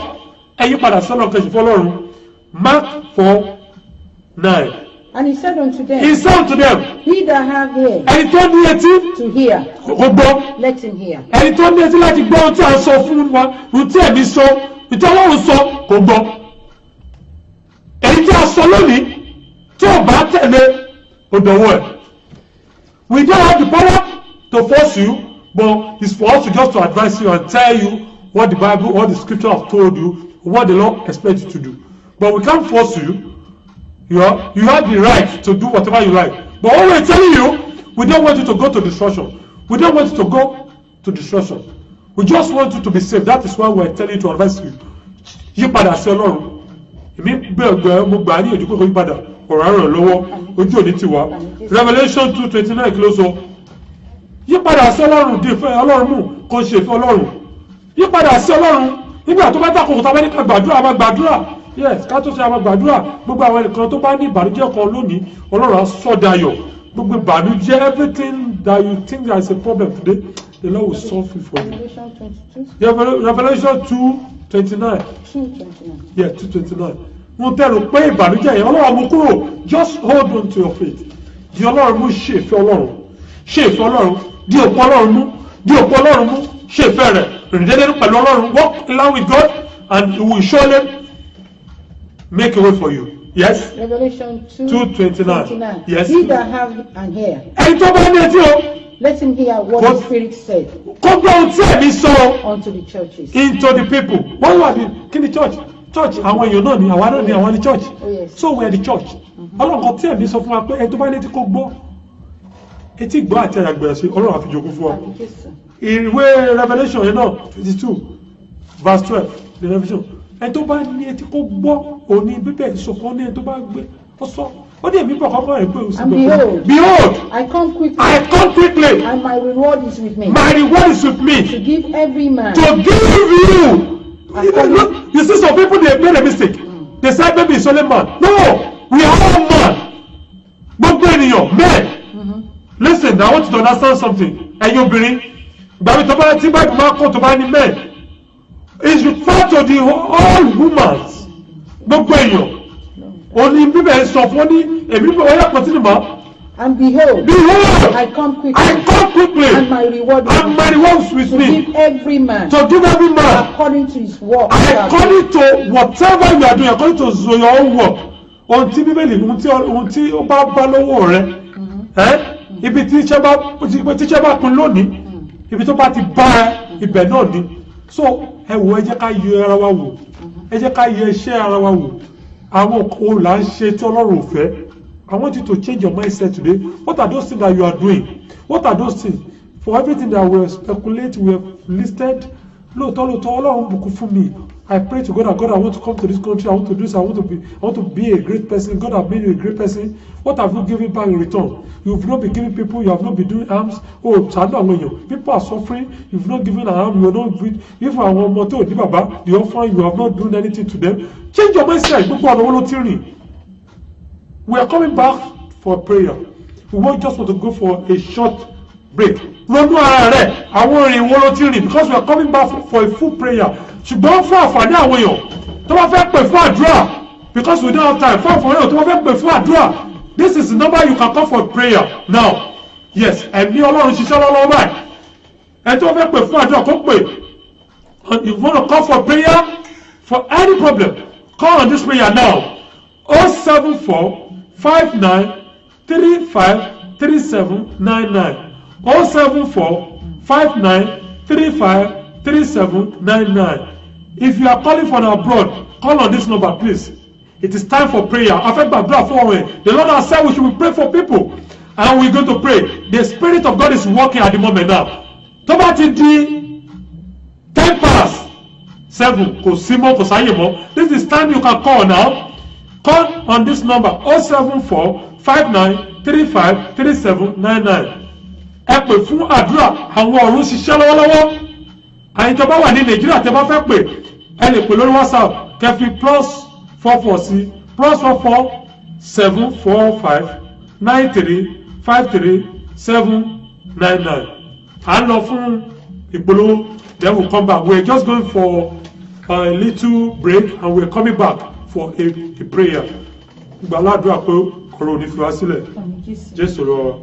ẹ yí padà sí Ọlọ́run kejì fọlọ́run Mark 4:9. And he said unto them, he said unto them, he that hath ears ẹni tó ní etí to hear, kó gbọ́, let him hear. ẹni tó ní etí láti gbọ́ ohun tí a sọ fún wa ohun tí ẹ̀mí sọ ohun tí Ọlọ́run sọ kó gbọ́. èyí tí a sọ lónìí tí ò bá tẹ̀lé òdòwò ẹ̀. we don't have the power to force you but it's for us to just to advise you and tell you what the Bible what the scripture have told you what the Lord expects you to do but we can't force you. You have the right to do whatever you like. But what we're telling you, we don't want you to go to destruction. We don't want you to go to destruction. We just want you to be safe. That is why we're telling you to advise you. Yí padà sí Ọlọ́run. Èmi gbẹ̀gbẹ̀ mo gbà ní ojú pé kò yí padà. Ọ̀rọ̀ àrùn lọ́wọ́. Ojú òní ti wá. Revelation 2:29 kí ló sọ. Yí padà sí Ọlọ́run di ìfẹ́ Ọlọ́run mú kó ṣe ìfẹ́ Ọlọ́run. Yí padà sí Ọlọ́run. Nígbà tó bá dàkọ̀ tó bá ní ká gbàdúrà máa gbàdúrà. Yes, ká tó ṣe àwọn gbàdúrà gbogbo àwọn ẹnìkan tó bá ní ìbànújẹ́ kan lónìí Ọlọ́run á sọ dayọ̀ gbogbo ìbànújẹ́ everything that you think there is a problem today the Lord will solve it for you. Revelation 22. Revelation 2:29. 2:29. Yeah, 2:29. Wọ́n tẹ̀rù pé ìbànújẹ́ yẹn Ọlọ́run mú kúrò just hold on to your faith. Di Ọlọ́run mú ṣe ìfẹ́ Ọlọ́run ṣe ìfẹ́ Ọlọ́run di òpó Ọlọ́run mú di òpó Ọlọ́run mú ṣe ìfẹ́ rẹ̀ rìn déédéé pẹ̀lú Ọlọ́run walk along with God and He will surely make a way for you. Yes? Revelation 2:29. Yes. He that have an ear, ẹni tó bá ní etí o. let him hear what the Spirit said kó gbọ́ ohun tí ẹ̀mí sọ. unto the churches. into the people. wọ́n wà ní kí ni church? Church àwọn èèyàn náà ni àwa náà ni àwọn ni church. Oh, yes. So we are the church. Ọlọ́run kan tí ẹ̀mí sọ fún wa pé ẹni tó bá ní etí kó gbọ́. Etí gbọ́ àti àyàgbẹ̀rẹ̀ sí Ọlọ́run àfi jogún fún wa. Ìwé Revelation yẹn náà 22:12 the Revelation. Ẹni tó bá ní etí kó gbọ́ òní bíbẹ̀ ìṣọ̀kan ní ẹni tó bá gbé ó sọ ó dé mi bọ̀ kọ́kọ́ rẹ̀ pé o sì gbọ́. Behold, I come quickly. I come quickly. And my reward is with me. My reward is with me. To give every man. To give you. You see some people they made a mistake. They said maybe it's only man. No, we are all man. Gbogbo ènìyàn men. Listen, I want you to understand something. Ẹ̀yin obìnrin, gbàgbé tó bá tí báyìí máa kọ́ tó bá ní men. It's referred to the all women. Gbogbo èèyàn. Only bíbẹ̀ sọ fún ní èmi bọ̀ wọ́n yà continue mọ́. And behold, I come quickly. I come quickly. And my reward is with me. To give every man. To give every man. According to his work. According to whatever you are doing, according to your own work. Ohun tí Bíbélì ohun tí ó bá bá lọ́wọ́ rẹ. Ibi tí tíṣẹ́ bá pin lónìí. Ibi tó bá ti bá ibẹ̀ náà ni. So ẹ wò ẹ jẹ́ ká yẹ ara wa wò. Ẹ jẹ́ ká yẹ iṣẹ́ ara wa wò. Àwọn kan là ń ṣe tí Ọlọ́run ò fẹ́. I want you to change your mindset today. What are those things that you are doing? What are those things? For everything that we have speculated, we have listed. Lóòótọ́ Ọlọ́run bùkún fún mi. I pray to God that God, I want to come to this country. I want to do this. I want to be a great person. God have made you a great person. What have you given back in return? You've not been giving people. You have not been doing harms. Oh, people are suffering. You've not given a harm. You are not with. If I want more to Baba, the orphan, you have not done anything to them. Change your mindset. We are coming back for prayer. We won't just want to go for a short break. Because we are coming back for a full prayer. Ṣùgbọ́n fún àǹfààní àwọn èèyàn tó bá fẹ́ pè fún àdúrà because we don't have time fún àǹfààní èèyàn tó bá fẹ́ pè fún àdúrà this is the number you can call for prayer now. Yes, ẹ̀mí Ọlọ́run ṣiṣẹ́ lọ́wọ́ báyìí. Ẹni tó bá fẹ́ pè fún àdúrà kó pè. And if you want to call for prayer for any problem, call on this prayer now. 074-59-35-3799. 074-59-35-3799. If you are calling from abroad, call on this number, please. It is time for prayer. The Lord has said we should pray for people. And we're going to pray. The Spirit of God is working at the moment now. Tó bá ti di 7 kò sí mọ́ kò sáyè mọ́. This is time you can call now. Call on this number 074-59 353799. Ẹ pè fún àdúrà, àwọn ọ̀run ṣiṣẹ́ lọ́wọ́lọ́wọ́. Àyìn tó bá wà ní Nàìjíríà tẹ́ bá fẹ́ pè, ẹ lè pè lórí WhatsApp kẹfì +44 sí +44 745 93 799. À ń lọ fún ìpolówó, then we'll come back. We're just going for a little break and we're coming back for a prayer. Gbàládùá pé ọ̀rọ̀ ò ní fi wá sílẹ̀. Jésù lọ.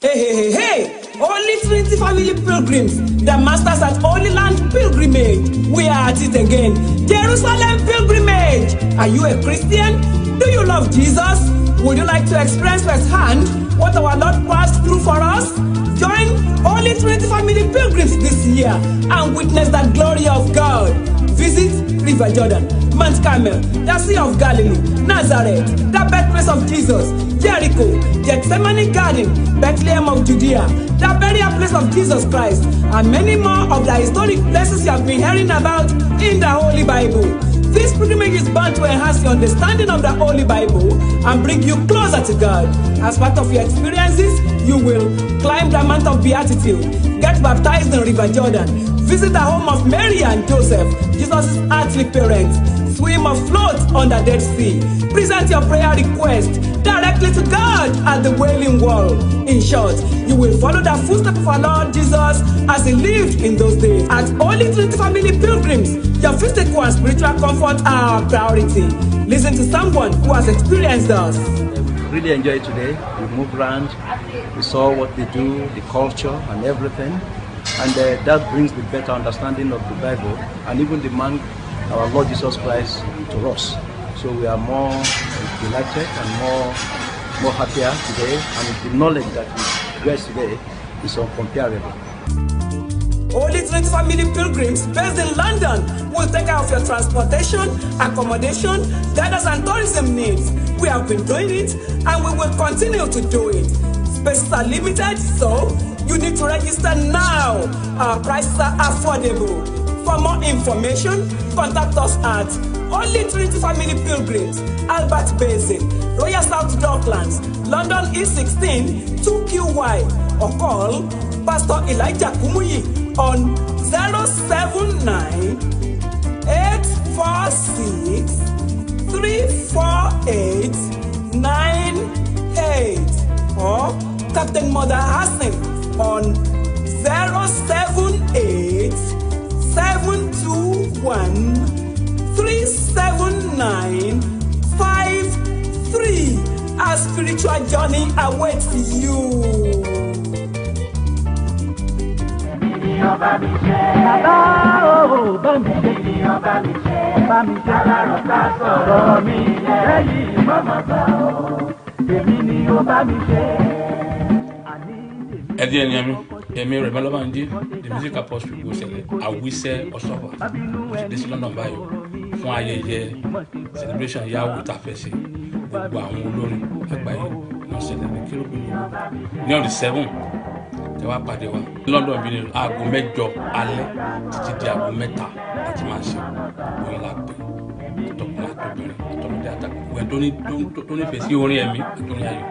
Hey! Holy Trinity Family Pilgrims, the masters at Holy Land Pilgrimage. We are at it again. Jerusalem Pilgrimage. Are you a Christian? Do you love Jesus? Would you like to experience firsthand what our Lord passed through for us? Join Holy Trinity Family Pilgrims this year and witness the glory of God. Visit River Jordan, Mount Carmel, the Sea of Galilee, Nazareth, the birthplace of Jesus, Jericho, Gethsemane Garden, Bethlehem of Judea, the burial place of Jesus Christ, and many more of the historic places you have been hearing about in the Holy Bible. This pilgrimage is bound to enhance your understanding of the Holy Bible and bring you closer to God. As part of your experiences, you will climb the Mount of Beatitude, get baptized in River Jordan, visit the home of Mary and Joseph, Jesus' earthly parents, swim or float on the Dead Sea, present your prayer request directly to God at the Wailing Wall. In short, you will follow the footsteps of our Lord Jesus as he lived in those days. At Holy Trinity Family Pilgrims, your physical and spiritual comfort are our priority. Listen to someone who has experienced us. We really enjoyed today. We moved around, we saw what they do, the culture and everything. And that brings the better understanding of the Bible and even the man, our Lord Jesus Christ, to us. So we are more delighted and more happier today, and the knowledge that we get today is incomparable. Holy Trinity Family Pilgrims based in London will take care of your transportation, accommodation, guidance and tourism needs. We have been doing it and we will continue to do it. Spaces are limited, so you need to register now. Our prices are affordable. For more information, contact us at Holy Trinity Family Pilgrims, Albert Basin, Royal South Docklands, London E16 2QY, or call Pastor Elijah Kumuyi on 079 846 348 98 or Captain Mother Hassan on 078 721 37953. Our spiritual journey awaits you. Ẹdí ẹni ẹ̀mí rẹ̀ Mọ́lọ́mọ́ndé the music apostle gbogbo ṣẹlẹ̀ Àwíṣẹ́ Ọ̀ṣọ́fà òṣèlú sí London báyìí fún ayẹyẹ celebration yahoo tá a fẹ́ ṣe gbogbo àwọn olórin àgbáyé wọn ṣẹlẹ̀ ní kéròkù ní on the 7 tẹ wá pàdé wa London bí ní aago 8 alẹ́ títí di aago 3 láti máa ṣe òyìn lápẹ́ tọkùnrin àtọbìnrin àtọmọdé àtàkùn ẹ̀ tó nífẹ̀ẹ́ sí orin ẹ̀mí àtọrin ayọ̀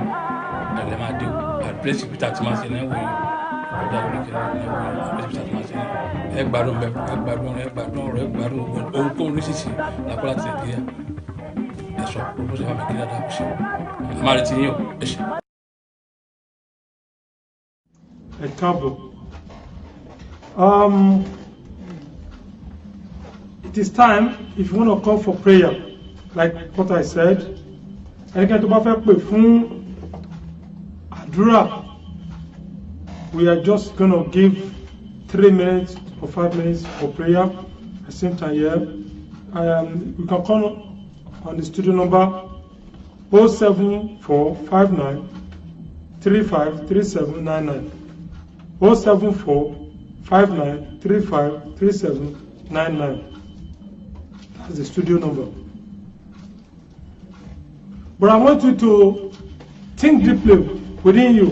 ẹ̀lẹ́ máa dé o àdírẹ́sì peter ti máa ṣe náà wọ̀nyí ọ̀dà oríkèé náà wọ̀nyí àdírẹ́sì peter ti máa ṣe náà ẹ gbádùn ohunkóhun oríṣiríṣi lápá láti Nàìjíríà ẹ sọ bó ṣe máa mẹ́kí dáadáa kò ṣe ẹ máa retí yín o ẹ ṣe. Ẹ káàbọ̀. It is time if you want to call for prayer like what I said ẹnikẹ́ni tó bá fẹ́ pè fún àdúrà we are just gonna give 3 minutes or 5 minutes for prayer at the same time here. You can call on the studio number 07459 353799 07459 353799. That's the studio number. But I want you to think deeply within you.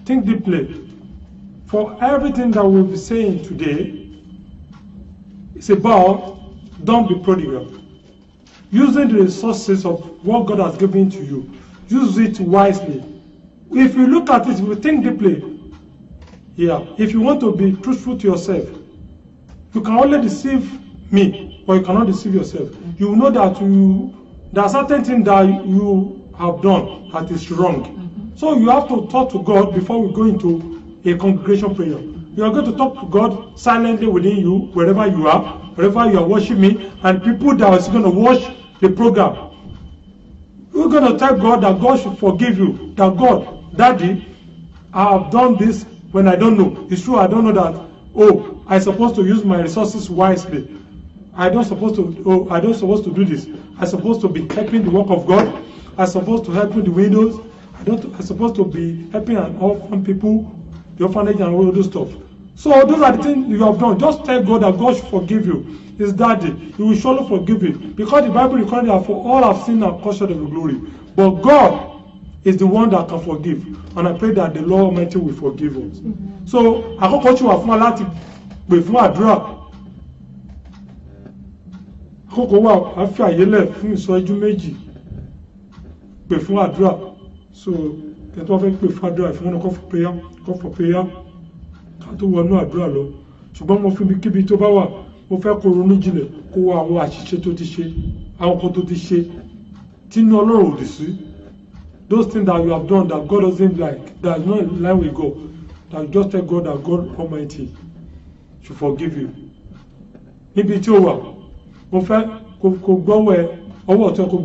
Think deeply. For everything that we'll be saying today, it's about don't be prodigal. using the resources of what God has given to you. Use it wisely. If you look at it, if you think deeply, if you want to be truthful to yourself, you can only deceive me, or you cannot deceive yourself. You will know that there are certain things that you have done that is wrong. So you have to talk to God before we go into a congregation prayer. You are going to talk to God silently within you, wherever you are watching me, and people that are going to watch the program. You're going to tell God that God should forgive you. That God, Daddy, I have done this when I don't know. It's true, I don't know that, I'm supposed to use my resources wisely. I don't supposed to do this. I'm supposed to be helping the work of God. I'm supposed to help with the widows. I'm supposed to be helping an orphan people, the orphanage and all those stuff. So those are the things you have done. Just tell God that God should forgive you. His Daddy, He will surely forgive you. Because the Bible records that for all have sinned and come short of the glory. But God is the one that can forgive. And I pray that the Lord Almighty will forgive us. So, àkókò tí wà fún wa láti pè fún àdúrà. Àkókò wà á fi àyè lẹ̀ fún ìsọjú méjì. Pè fún àdúrà. So, that wọ́n fẹ́ pè fún àdúrà, if you want to call for prayer, ká tó wọnú àdúrà lọ. Ṣùgbọ́n mo fi kíbi tó bá wà, mo fẹ́ kó ronú jinlẹ̀, kó wo àwọn àṣìṣe tó ti ṣe, àwọn kan tó ti ṣe, tí inú Ọlọ́run ò dì sí. Those things that you have done that God doesn't like, that is not in line with God, that you just tell God that God Almighty should forgive you. Níbi tí ó wà, mo fẹ́ kó gbọ́wọ́ ẹ, ọwọ́ ọ̀tún kó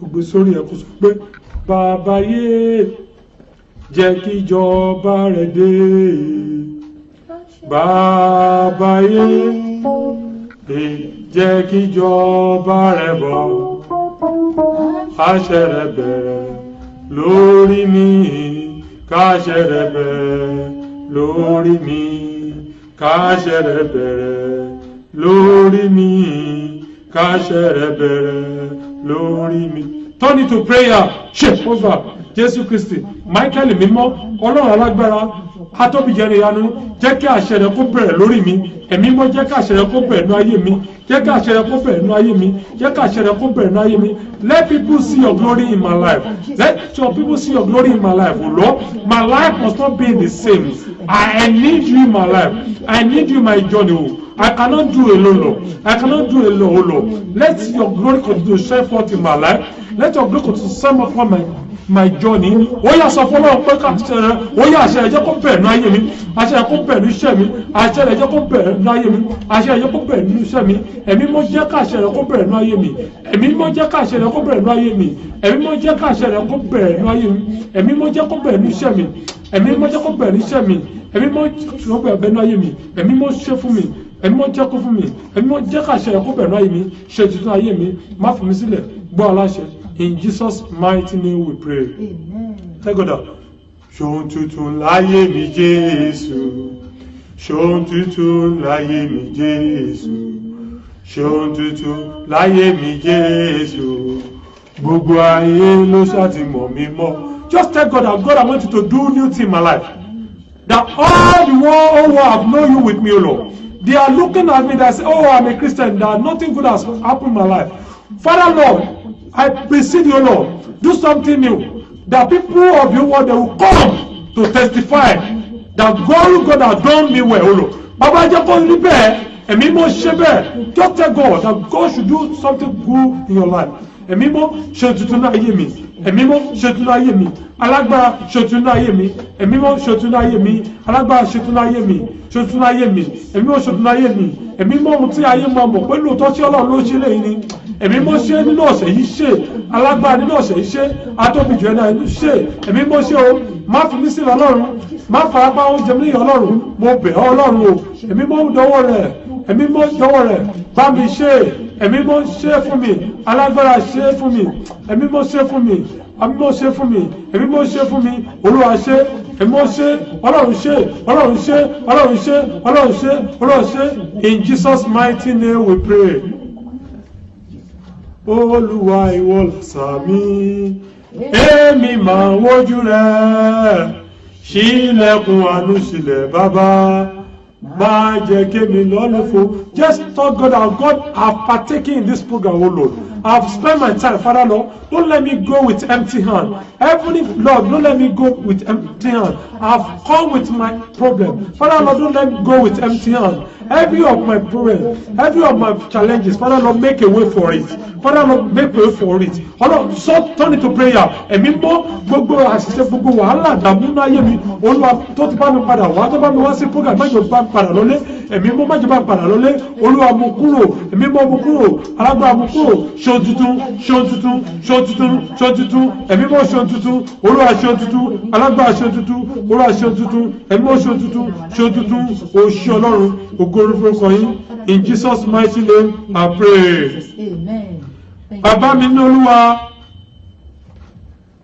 gbé sórí ẹ kó sọ pé, Bàbá yé, jẹ́ kí ìjọba rẹ̀ dé. Bàbá yé, jẹ́ kí ìjọba rẹ̀ bọ̀. Àṣẹ rẹ̀ bẹ̀rẹ̀ lórí mi, káṣẹ rẹ̀ bẹ̀rẹ̀ lórí mi, káṣẹ rẹ̀ bẹ̀rẹ̀ lórí mi, káṣẹ rẹ̀ bẹ̀rẹ̀ lórí mi. Turn it to prayer. Jehovah, Jésù Kristi, Michael mímọ́, Ọlọ́run alágbára, atóbijẹrẹ ìyanu, jẹ́ kí àṣẹ rẹ̀ kó bẹ̀rẹ̀ lórí mi. Ẹ̀mí mọ́, jẹ́ kí àṣẹ rẹ̀ kó bẹ̀rẹ̀ nínú ayé mi. Jẹ́ kí àṣẹ rẹ̀ kó bẹ̀rẹ̀ nínú ayé mi. Jẹ́ kí àṣẹ rẹ̀ kó bẹ̀rẹ̀ nínú ayé mi. Let people see your glory in my life. Let your people see your glory in my life, oh Lord. My life must not be the same. I need you in my life. I need you in my journey, oh. I cannot do alone, Lord. I cannot do alone, oh Lord. Let your glory continue to shine forth in my life. Let your glory continue to shine upon my journey. Ó yá sọ fún Ọlọ́run pé ká ṣe rẹ̀, ó yá àṣẹ rẹ̀ jẹ́ kó bẹ̀rẹ̀ nínú ayé mi, àṣẹ rẹ̀ kó bẹ̀rẹ̀ nínú iṣẹ́ mi, àṣẹ rẹ̀ jẹ́ kó bẹ̀rẹ̀ nínú ayé mi, àṣẹ rẹ̀ jẹ́ kó bẹ̀rẹ̀ nínú iṣẹ́ mi, ẹ̀mí mọ́ jẹ́ ká àṣẹ rẹ̀ kó bẹ̀rẹ̀ nínú ayé mi, ẹ̀mí mọ́ jẹ́ ká àṣẹ rẹ̀ kó bẹ̀rẹ̀ nínú ayé mi, ẹ̀mí mọ́ jẹ́ ká àṣẹ rẹ̀ kó bẹ̀rẹ̀ nínú ayé mi, ẹ̀mí mọ́ jẹ́ kó bẹ̀rẹ̀ nínú iṣẹ́ mi, ẹ̀mí mọ́ jẹ́ kó bẹ̀rẹ̀ nínú iṣẹ́ mi, ẹ̀mí mọ́ jẹ́ kó bẹ̀rẹ̀ nínú ayé mi, ẹ̀mí mọ́ ṣe fún mi, ẹ̀mí mọ́ jẹ́ kó fún mi, ẹ̀mí mọ́ jẹ́ ká àṣẹ rẹ̀ kó bẹ̀rẹ̀ nínú ayé mi, ṣe tuntun ayé mi, má fi mi sílẹ̀, gbọ́ aláṣẹ. In Jesus' mighty name we pray. Amen. Thank God. Ṣohun tuntun láyé mi Jésù. Ṣohun tuntun láyé mi Jésù. Ṣohun tuntun láyé mi Jésù. Gbogbo ayé ló ṣàtìmọ̀ mi mọ́. Just tell God that God, I want you to do new thing in my life. That all the world who have known you with me, O Lord, they are looking at me that say, oh, I'm a Christian, that nothing good has happened in my life. Father Lord, I beseech you, Lord, do something new. The people of your word, they will come to testify that God has done me well, oh Lord. Baba jẹ́ kó rí bẹ́ẹ̀, ẹ̀mí mọ́ ṣe bẹ́ẹ̀. Just tell God that God should do something good in your life. Ẹ̀mí mọ́ ṣe tuntun náà ayé mi. Ẹ̀mí mọ́ ṣe tuntun náà ayé mi. Alágbára ṣe tuntun náà ayé mi. Ẹ̀mí mọ́ ṣe tuntun náà ayé mi. Alágbára ṣe tuntun náà ayé mi. Ṣe tuntun náà ayé mi. Ẹ̀mí mọ́ ṣe tuntun náà ayé mi. Ẹ̀mí mọ́ ohun tí ayé máa mọ̀ pé lóòótọ́ tí Ọlọ́run ló ṣe léyìn ni. Ẹ̀mí mọ́ ṣe nínú ọ̀sẹ̀ yìí ṣe. Alágbára nínú ọ̀sẹ̀ yìí ṣe. Atóbijù ẹ̀dá ṣe. Ẹ̀mí mọ́ ṣe o. Má fi mí sílẹ̀ Ọlọ́run. Má farapa oúnjẹ mi níyàn Ọlọ́run. Mo bẹ̀ ọ́ Ọlọ́run o. Ẹ̀mí mọ́ dọwọ́ rẹ̀. Ẹ̀mí mọ́ dọwọ́ rẹ̀. Bá mi ṣe. Ẹ̀mí mọ́ ṣe fún mi. Alágbára ṣe fún mi. Ẹ̀mí mọ́ ṣe fún mi. Ẹ̀mí mọ́ ṣe fún mi. Ẹ̀mí mọ́ ṣe fún mi. Olúwa ṣe. Ẹ̀mí mọ́ ṣe. Ọlọ́run ṣe. Ọlọ́run ṣe. Ọlọ́run ṣe. Ọlọ́run ṣe. Ọlọ́run ṣe. In Jesus' mighty name we pray. Olúwa ìwọ làṣà èmi máa wojú rẹ̀, ṣílẹ̀kùn àánú sílẹ̀ bàbá, má jẹ́ kémi lọ́lọ́fọ́. Just talk God and God have partaken in this program, oh Lord. I've spent my time, Father Lord. Don't let me go with empty hand. Heavenly Lord, don't let me go with empty hand. I've come with my problem. Father Lord, don't let me go with empty hand. Every of my problems, every of my challenges, Father Lord, make a way for it. Father Lord, make a way for it. Lord, so turn it to prayer. Ẹ̀mí mọ́ gbogbo àṣìṣe gbogbo wàhálà dààmú náà yé mi. Olúwa tó ti bá mi padà wá tó bá mi wá sí program má jẹ́ bá mi padà lọ́lé. Ẹ̀mí mọ́ má jẹ́ bá mi padà lọ́lé. Olúwa mú kúrò. Ẹ̀mí mọ́ mú kúrò. Alágbára mú kúrò. Ṣeun tuntun, ṣeun tuntun, ṣeun tuntun, ṣeun tuntun. Ẹ̀mí mọ́ ṣeun tuntun. Olúwa ṣeun tuntun. Alágbára ṣeun tuntun. Olúwa ṣeun tuntun. Ẹ̀mí mọ́ ṣeun tuntun. Ṣeun tuntun. Oṣù Ọlọ́run. Ògo fún yín. In Jesus' mighty name I pray. Amen. Bàbá mi ní Olúwa,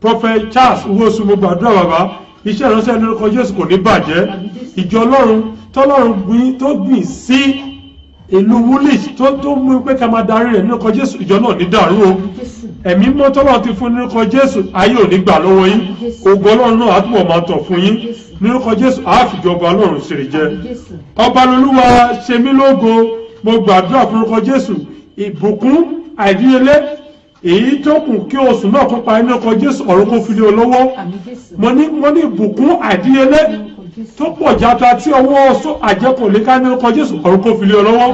Prophet Charles Nwosu, mo gbàdúrà bàbá, iṣẹ́ ìránṣẹ́ ní orúkọ Jésù kò ní bàjẹ́. Ìjọ Ọlọ́run tọ́lọ́run tó gbìn sí ìlú Woolwich tó mú pé ká máa darí rẹ̀ ní orúkọ Jésù, ìjọ náà ní dàrú o. Ẹ̀mí mọ́ tọ́lọ́run ti fún ní orúkọ Jésù, ayé ò ní gbà lọ́wọ́ yín. Ògo Ọlọ́run náà á túbọ̀ máa tọ̀ fún yín. Ní orúkọ Jésù, àáfìjọba Ọlọ́run ṣèrè jẹ. Ọba lolúwa ṣe mí lógo, mo gbàdúrà fún orúkọ Jésù. Ìbùkún àìdíyelé èyí tó kù kí oṣù náà kó parí ní ọkọ̀ Jésù, ọ̀run kó fi lé ọ lọ́wọ́. Mo ní ìbùkún àìdíyelé tó pọ̀ jata tí ọwọ́ ọ̀ṣọ́ àjẹkù lè ká ní ọkọ̀ Jésù, ọ̀run kó fi lé ọ lọ́wọ́,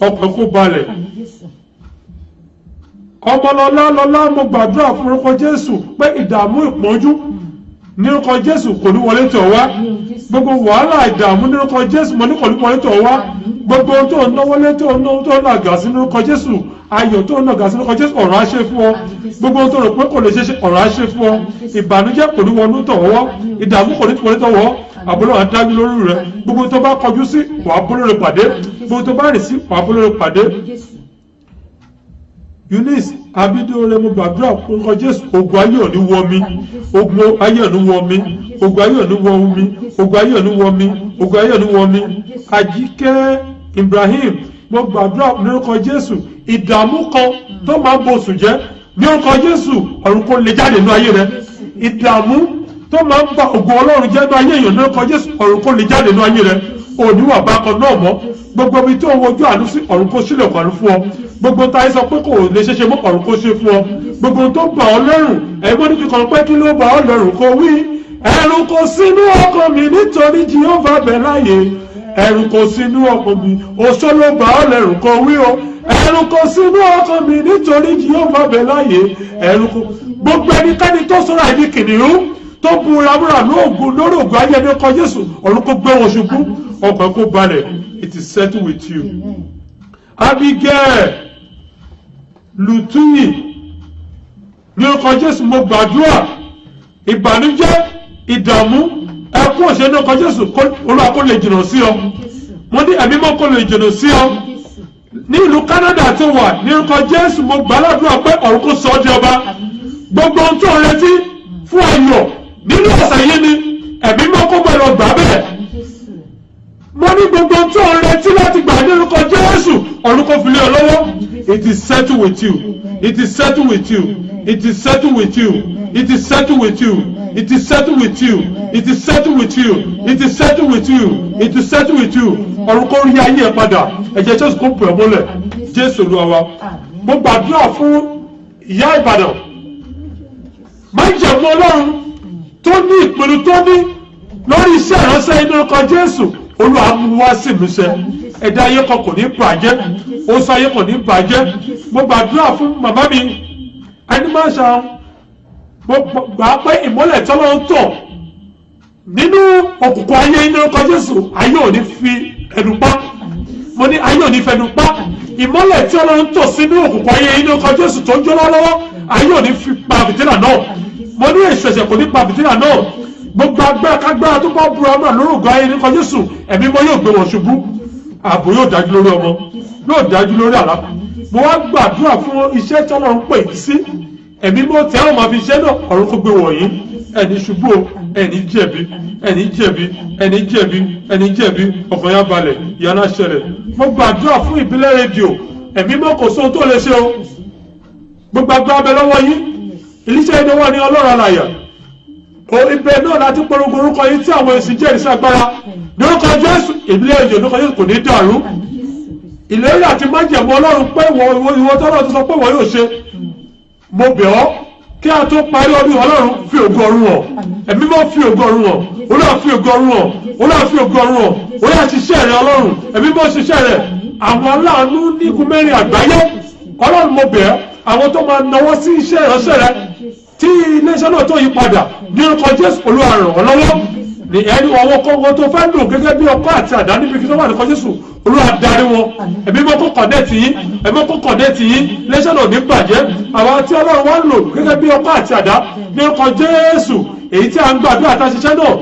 ọkàn kó balẹ̀. Ọmọlọ́lá mo gbàdúrà fún ọkọ̀ Jésù pé ìdààmú ìpọ́njú ní ọkọ̀ Jésù kò ní wọlé tọ̀ wá. Gbogbo wàhálà ìdààmú ní ọkọ̀ Jésù mo ní kò ní wọlé tọ̀ wá. Gbogbo tó ń náwó lé tó ń nàgà sí ní ọkọ̀ Jésù, ayọ̀ tó ń nàgà sí ní ọkọ̀ Jésù, ọ̀rọ̀ á ṣe fún ọ. Gbogbo tó rò pé kò lè ṣe ọ̀rọ̀ á ṣe fún ọ. Ìbànújẹ́ kò ní wọnú tọ̀ wọ́, ìdààmú kò ní wọlé tọ̀ wọ́. Àbúrò àdájú lórí rẹ̀, gbogbo tó bá kọjú sí wàá bólórí pàdé, gbogbo tó bá rìn sí wàá bólórí pàdé. Eunice Abídóore, mo gbàdúrà fún ọkọ̀ Jésù, ogun ayé ò ní wọ mi, ogun ayé ò ní wọ mi, ogun ayé ò ní wọ mi, ogun ayé ò ní wọ mi, ogun ayé ò ní wọ mi. Àjíkẹ́ Ibrahim, mo gbàdúrà ní orúkọ Jésù, ìdààmú kan tó máa ń bòsù jẹ́ ní orúkọ Jésù, ọ̀run kó lè jáde nínú ayé rẹ. Ìdààmú tó máa ń ba ògo Ọlọ́run jẹ́ nínú ayé èèyàn ní orúkọ Jésù, ọ̀run kó lè jáde nínú ayé rẹ. Òníwà bákan náà mọ́, gbogbo ibi tó ń wojú àánú sí, ọ̀run kó sílẹ̀ ọ̀run fún ọ. Gbogbo táyé sọ pé kò lè ṣeéṣe mọ́, ọ̀run kó ṣe fún ọ. Gbogbo tó bà ọ́ lẹ́rù, ẹ̀mọ́ ní kíkan pé kí ló bà ọ́ lẹ́rù kó wí. Ẹ̀rù kò sínú ọkàn mi nítorí Jehovah bẹ̀ láàyè. Ẹ̀rù kò sínú ọkàn mi, oṣó ló bà ọ́ lẹ́rù kó wí o. Ẹ̀rù kò sínú ọkàn mi nítorí Jehovah bẹ̀ láàyè. Ẹ̀rù kò, gbogbo ẹnikẹ́ni tó sọ̀rọ̀ àìní kìnìún tó bu ramúra lóògùn lórí ògùn ayé ní ọkọ̀ Jésù, ọ̀run kó gbé wọn ṣubú, ọkàn kó balẹ̀. It is settled with you. Abigail Lutuyi, ní ọkọ̀ Jésù mo gbàdúrà, ìbànújẹ́, ìdààmú, ẹkún òṣèlú ní ọkọ̀ Jésù, Olúwa kó lè jìnnà sí ọ. Mo ní ẹ̀mí mọ́ kó lè jìnnà sí ọ. Ní ìlú Canada tó wà, ní ọkọ̀ Jésù mo gbàdúrà pé ọ̀run kó sọ ọ́ di ọba. Gbogbo ohun tó ń retí fún ayọ̀ nínú ọ̀sẹ̀ yìí ni ẹ̀mí mọ́ kó bẹ̀rẹ̀ ọgbà bẹ́ẹ̀. Mo ní gbogbo tó ń retí láti gbà ní orúkọ Jésù, ọ̀run kó fi lé ọ lọ́wọ́. It is settled with you. It is settled with you. It is settled with you. It is settled with you. It is settled with you. It is settled with you. It is settled with you. It is settled with you. Ọ̀run kó rí ayé ẹ̀ padà. Ẹ̀jẹ̀ Jésù kó pè ọ́ mọ́lẹ̀. Jésù Olúwa wa. Mo gbàdúrà fún ìyá Ìbàdàn. Má jẹ̀mú Ọlọ́run tó ní ìpinnu tó ní lórí iṣẹ́ ìránṣẹ́ inú ọkọ̀ Jésù. Olúwa mú wá sí ìmúṣẹ. Ẹ̀dá ayé kan kò ní bàjẹ́, oṣù ayé kò ní bàjẹ́. Mo gbàdúrà fún màmá mi ẹni máa ṣe, mo gbà pé ìmọ́lẹ̀ tọ́lọ́ ń tọ̀ nínú òkùnkùn ayé inú ọkọ̀ Jésù, ayé ò ní fi ẹnu pa. Mo ní ayé ò ní fẹnu pa. Ìmọ́lẹ̀ tí Ọlọ́run ń tọ̀ sínú òkùnkùn ayé inú ọkọ̀ Jésù tó ń jó lọ́wọ́, ayé ò ní fi pa fìtílà náà. Mo ní èṣù ẹ̀ṣẹ̀ kò ní pa fìtílà náà. Gbogbo agbára kágbára tó bá búra náà lórí ògùn ayé nípa Jésù, ẹ̀mí mọ́ yóò gbé wọn ṣubú. Ààbò yóò dájú lórí ọmọ, yóò dájú lórí àlá. Mo wá gbàdúrà fún iṣẹ́ tí Ọlọ́run pè yín sí. Ẹ̀mí mọ́ tí àwọn máa fi iṣẹ́ náà, ọ̀run kó gbé wọ̀nyí. Ẹni ṣubú o, ẹni jẹ̀bi, ẹni jẹ̀bi, ẹni jẹ̀bi, ẹni jẹ̀bi, ọkàn yá balẹ̀, ìyanu ṣẹlẹ̀. Mo gbàdúrà fún ìbílẹ̀ rédíò, ẹ̀mí mọ́ kò sóhun tó lè ṣe o. Gbogbo agbára bẹ lọ́wọ́ yín, iléeṣẹ́ ìnáwó ni Ọlọ́run alààyè. ibẹ̀ náà láti polongo orúkọ yìí tí àwọn èsì jẹ́rìí sí agbára lórúkọ Jésù ìbílẹ̀ èjò lórúkọ Jésù kò ní dàrú. Ìlérí àti májẹ̀mú Ọlọ́run pé ìwọ tọ́lọ́ ti sọ pé wọ́n yóò ṣe. Mo bẹ̀ ọ́ kí a tó parí ọdún Ọlọ́run fi ògo ọ̀run hàn. Ẹ̀mí mọ́ fi ògo ọ̀run hàn. Olúwa fi ògo ọ̀run hàn. Olúwa fi ògo ọ̀run hàn. Olúwa ṣiṣẹ́ rẹ̀ Ọlọ́run. Ẹ̀mí mọ́ ṣiṣẹ́ rẹ̀. Àwọn aláàánú ní igun mẹ́rin àgbáyé. Ọlọ́run mo bẹ̀ ẹ́ àwọn tó máa nawọ́ sí iṣẹ́ ìránṣẹ́ rẹ̀ tí iléeṣẹ́ náà tó yí padà ní orúkọ Jésù Olúwa ràn wọ́n lọ́wọ́. Ní ẹni àwọn kọ́ńgọ́ tó fẹ́ lò gẹ́gẹ́ bí ọkọ àti àdá níbi kí tó wà ní orúkọ Jésù Olúwa darí wọn. Ẹ̀mí mọ́ kó kọ̀dẹ́ẹ̀tì yín. Ẹ̀mí mọ́ kó kọ̀dẹ́ẹ̀tì yín. Iléeṣẹ́ náà ní bàjẹ́. Àwọn tí Ọlọ́run wá lò gẹ́gẹ́ bí ọkọ àti àdá ní orúkọ Jésù èyí tí a ń gbàdúrà àtàṣiṣẹ́ náà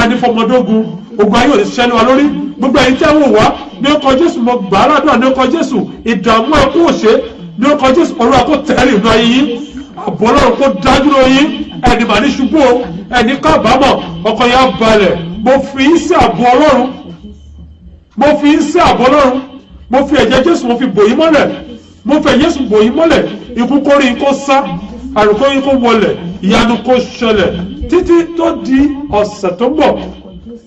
ànífọmọdógún ogun ayé òní ṣiṣẹ́ ní wa lórí gbogbo ẹ̀yin tí a wò wá ní orúkọ Jésù mo gbà á ládùúrà ní orúkọ Jésù ìdààmú ẹkú òṣè ní orúkọ Jésù Olúwa kó tẹ̀lé ìlú ayé yín àbọ̀ Ọlọ́run kó dájú lórí yín ẹni mà ní ṣubú o ẹni kábàámọ̀ ọkàn yà balẹ̀ mo fi í sí àbọ̀ Ọlọ́run mo fi í sí àbọ̀ Ọlọ́run mo fi ẹ̀jẹ̀ Jésù mo fi bò yín mọ́lẹ̀ mo fi ẹ̀jẹ̀ Jésù bò yín mọ́lẹ̀ ikú kórìí kó sá àrùn kórìí kó wọlẹ̀ ìyanu kó ṣẹlẹ̀ títí tó di ọ̀sẹ̀ tó ń bọ̀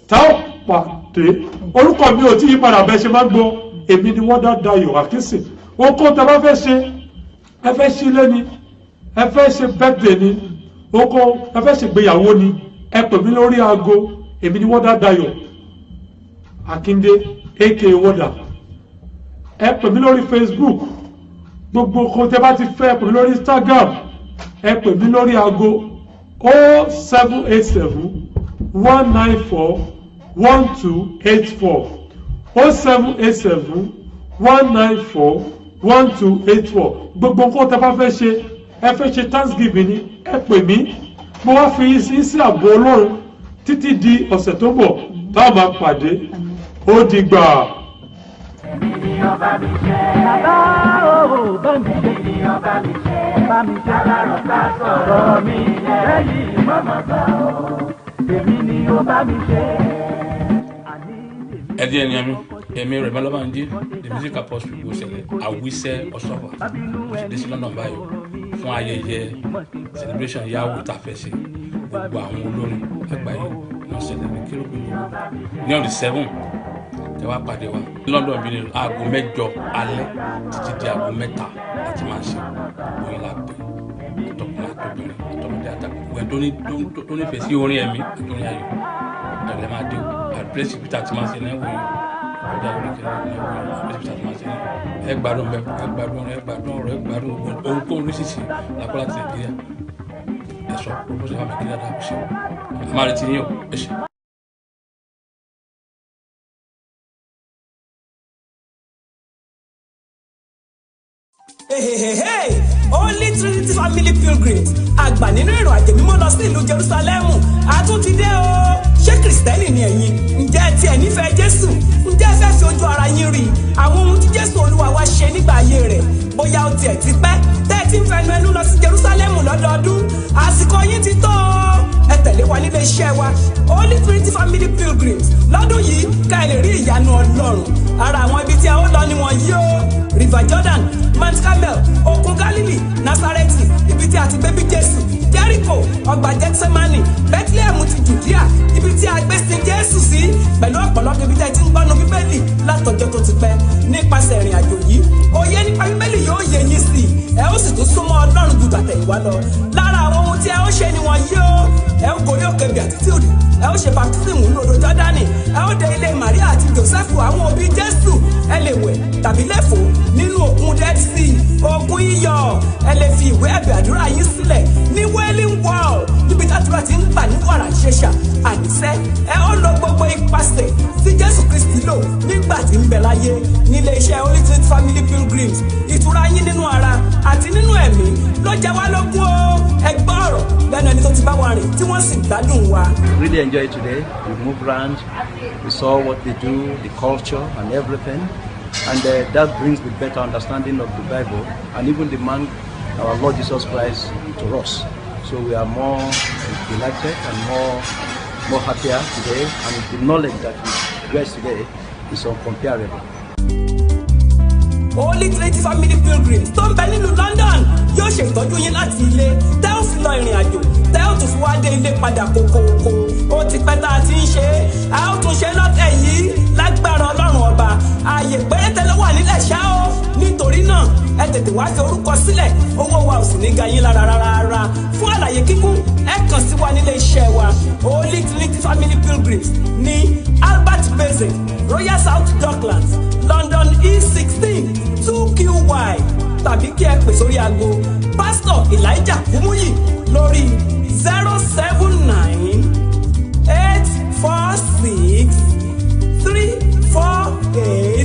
tá ò pàdé orúkọ mi ò tí yí padà bẹ́ẹ̀ ṣe máa ń gbọ́ èmi ni wọ́n dáadáa yòówá kìsì oko tẹ bá fẹ́ ṣe ẹ fẹ́ ṣí ilé ni ẹ fẹ́ ṣe birthday ni oko ẹ fẹ́ ṣe gbéyàwó ni ẹ pè mí lórí aago èmi ni wọ́n dáadáa yòó Akíndé aka wọ́dà ẹ pè mí lórí Facebook gbogbo oko tẹ bá ti fẹ́ ẹ pè mí lórí Instagram ẹ pè mí lórí aago 0787 194 1284 0787 194 1284 gbogbo nǹkan tẹ́ bá fẹ́ ṣe ẹ fẹ́ ṣe Thanksgiving ni ẹ pè mí mo wá fi yín sí ààbò Ọlọ́run títí di ọ̀sẹ̀ tó ń bọ̀ tá a máa pàdé ó dìgbà. Bàbá ò bá mi ṣe ènìyàn bá mi ṣe alárò ká sọ̀rọ̀ mi lẹ́yìn mọ́mọ́ bá ọ́ èmi ni ó bá mi ṣe. ẹ di ẹni àmì èmi rẹ̀ Mọ́lọ́bánjí the music apostle Ògo Ṣẹlẹ̀ Àwíṣẹ́ Ọ̀ṣọ́fà òṣèlú sí London báyìí fún ayẹyẹ celebration yahoo tá a fẹ́ ṣe gbogbo àwọn olórin àgbáyé wọn ṣẹlẹ̀ ní kérògbé ní on the 7 ẹ wá pàdé wa ní London bí ní aago 8 alẹ́ títí di aago 3 láti máa ṣe oyin lápẹ tọkùnrin àtọbìnrin àtọmọdé àtàkùn tó nífẹ̀ẹ́ sí orin ẹ̀mí àtọrin ayọ̀ ìdàgbẹ́ máa dé o àdírẹ́sì peter ti máa ṣe náà wọ̀nyí ọjà orí kẹlẹ́ náà wọ̀nyí àdírẹ́sì peter ti máa ṣe náà ẹ gbádùn bẹ ẹ gbádùn ọ̀rọ̀ ẹ gbádùn ohunkóhun oríṣiríṣi lápá láti Nàìjíríà ẹ sọ proposal fún mi kí dáadáa kò ṣe ẹ máa retí yín o ẹ ṣe. Hey, Holy Trinity Family Pilgrims àgbà nínú ìrìn àjò mímọ́ lọ sí ìlú Jerúsálẹ́mù àtún ti dé o. Ṣé Kìrìsìtẹ́nì ni ẹ̀yin? Ǹjẹ́ ẹ tiẹ̀ nífẹ̀ẹ́ Jésù? Ǹjẹ́ ẹ fẹ́ fi ojú ara yín rí àwọn ohun tí Jésù Olúwa wa ṣe nígbà ayé rẹ̀? Bóyá ó tiẹ̀ ti pẹ́ tẹ́ ẹ ti ń fẹnu ẹnu lọ sí Jerúsálẹ́mù lọ́dọọdún. Àsìkò yín ti tó o. Ẹ tẹ̀lé wa nílé iṣẹ́ wa Holy Trinity Family Pilgrims lọ́dún yìí ká ẹ lè rí ìyanu Ọlọ́run. Ara àwọn ibi tí a ó lọ ni wọ̀nyí o. River Jordan, Mount Carmel, Òkun Galilee, Nazareti, ibi tí a ti gbé bí Jésù, Jericho, ọgbà Gethsemane, Bethlehem ti Judea, ibi tí a gbé sin Jésù sí, pẹ̀lú ọ̀pọ̀lọpọ̀ ibi tí a ti ń gbọ́nu Bíbélì látọjọ́ tó ti pẹ́. Nípasẹ̀ ìrìn àjò yìí, òye nípa Bíbélì yóò yé yín sí i, ẹ ó sì tún súnmọ́ Ọlọ́run ju tàtẹ̀yìnwá lọ. Lára àwọn ohun tí ẹ ó ṣe ni wọ̀nyí o. Ẹ ó gorí òkè Bíàtítìrì, ẹ ó ṣe baptism ní odò Jọ́dánì, ẹ ó dé ilé Màríà àti Jósẹ́fù àwọn òbí Jésù, ẹ lè wẹ̀ tàbí lẹ́fọ̀ọ́ nínú òkun Dead Sea, òkun iyọ̀, ẹ lè fi ìwé ẹ̀bẹ̀ àdúrà yín sílẹ̀ ní Wailing Wall níbi tàdúrà ti ń gbà ní wàrà ṣẹṣà. Àníṣe ẹ ó lo gbogbo ipasẹ̀ tí Jésù Kristi lò nígbà tí ń bẹ láyé nílé iṣẹ́ Holy Trinity Family Pilgrims. Ìtura yín nínú ara àti nínú ẹ̀mí ló jẹ́ wá lógún o. Ẹ gbọ́ ọ̀rọ̀ lẹ́nu ẹni tó ti bá wa rìn tí wọ́n sì gbádùn wa. Really enjoyed today. We moved around, we saw what they do, the culture and everything. And that brings the better understanding of the Bible and even the man, our Lord Jesus Christ, to us. So we are more delighted and more happier today, and the knowledge that we get today is uncomparable. Holy Trinity Family Pilgrims tó ń bẹ nílùú London yóò ṣe ìtọ́jú yín láti ilé tẹ́ ò fi lọ ìrìn àjò tẹ́ ò tún fi wá dé ilé padà kókóókó ó ti pẹ́ tá a ti ń ṣe é a ó tún ṣe lọ́tẹ̀ yìí lágbára ọlọ́run ọba ààyè péréte ló wà nílẹ̀ ṣá o nítorí náà ẹ tètè wá fi orúkọ sílẹ̀ owó wa ò sì ní ga yín lára rárá fún àlàyé kíkún ẹ kàn sí wa nílé iṣẹ́ wa Holy Trinity Family Pilgrims ní Albert Basin Royal South Docklands London E16 2QY tàbí kí ẹ pè sórí aago Pastor Elijah Kumuyi lórí 079 846 348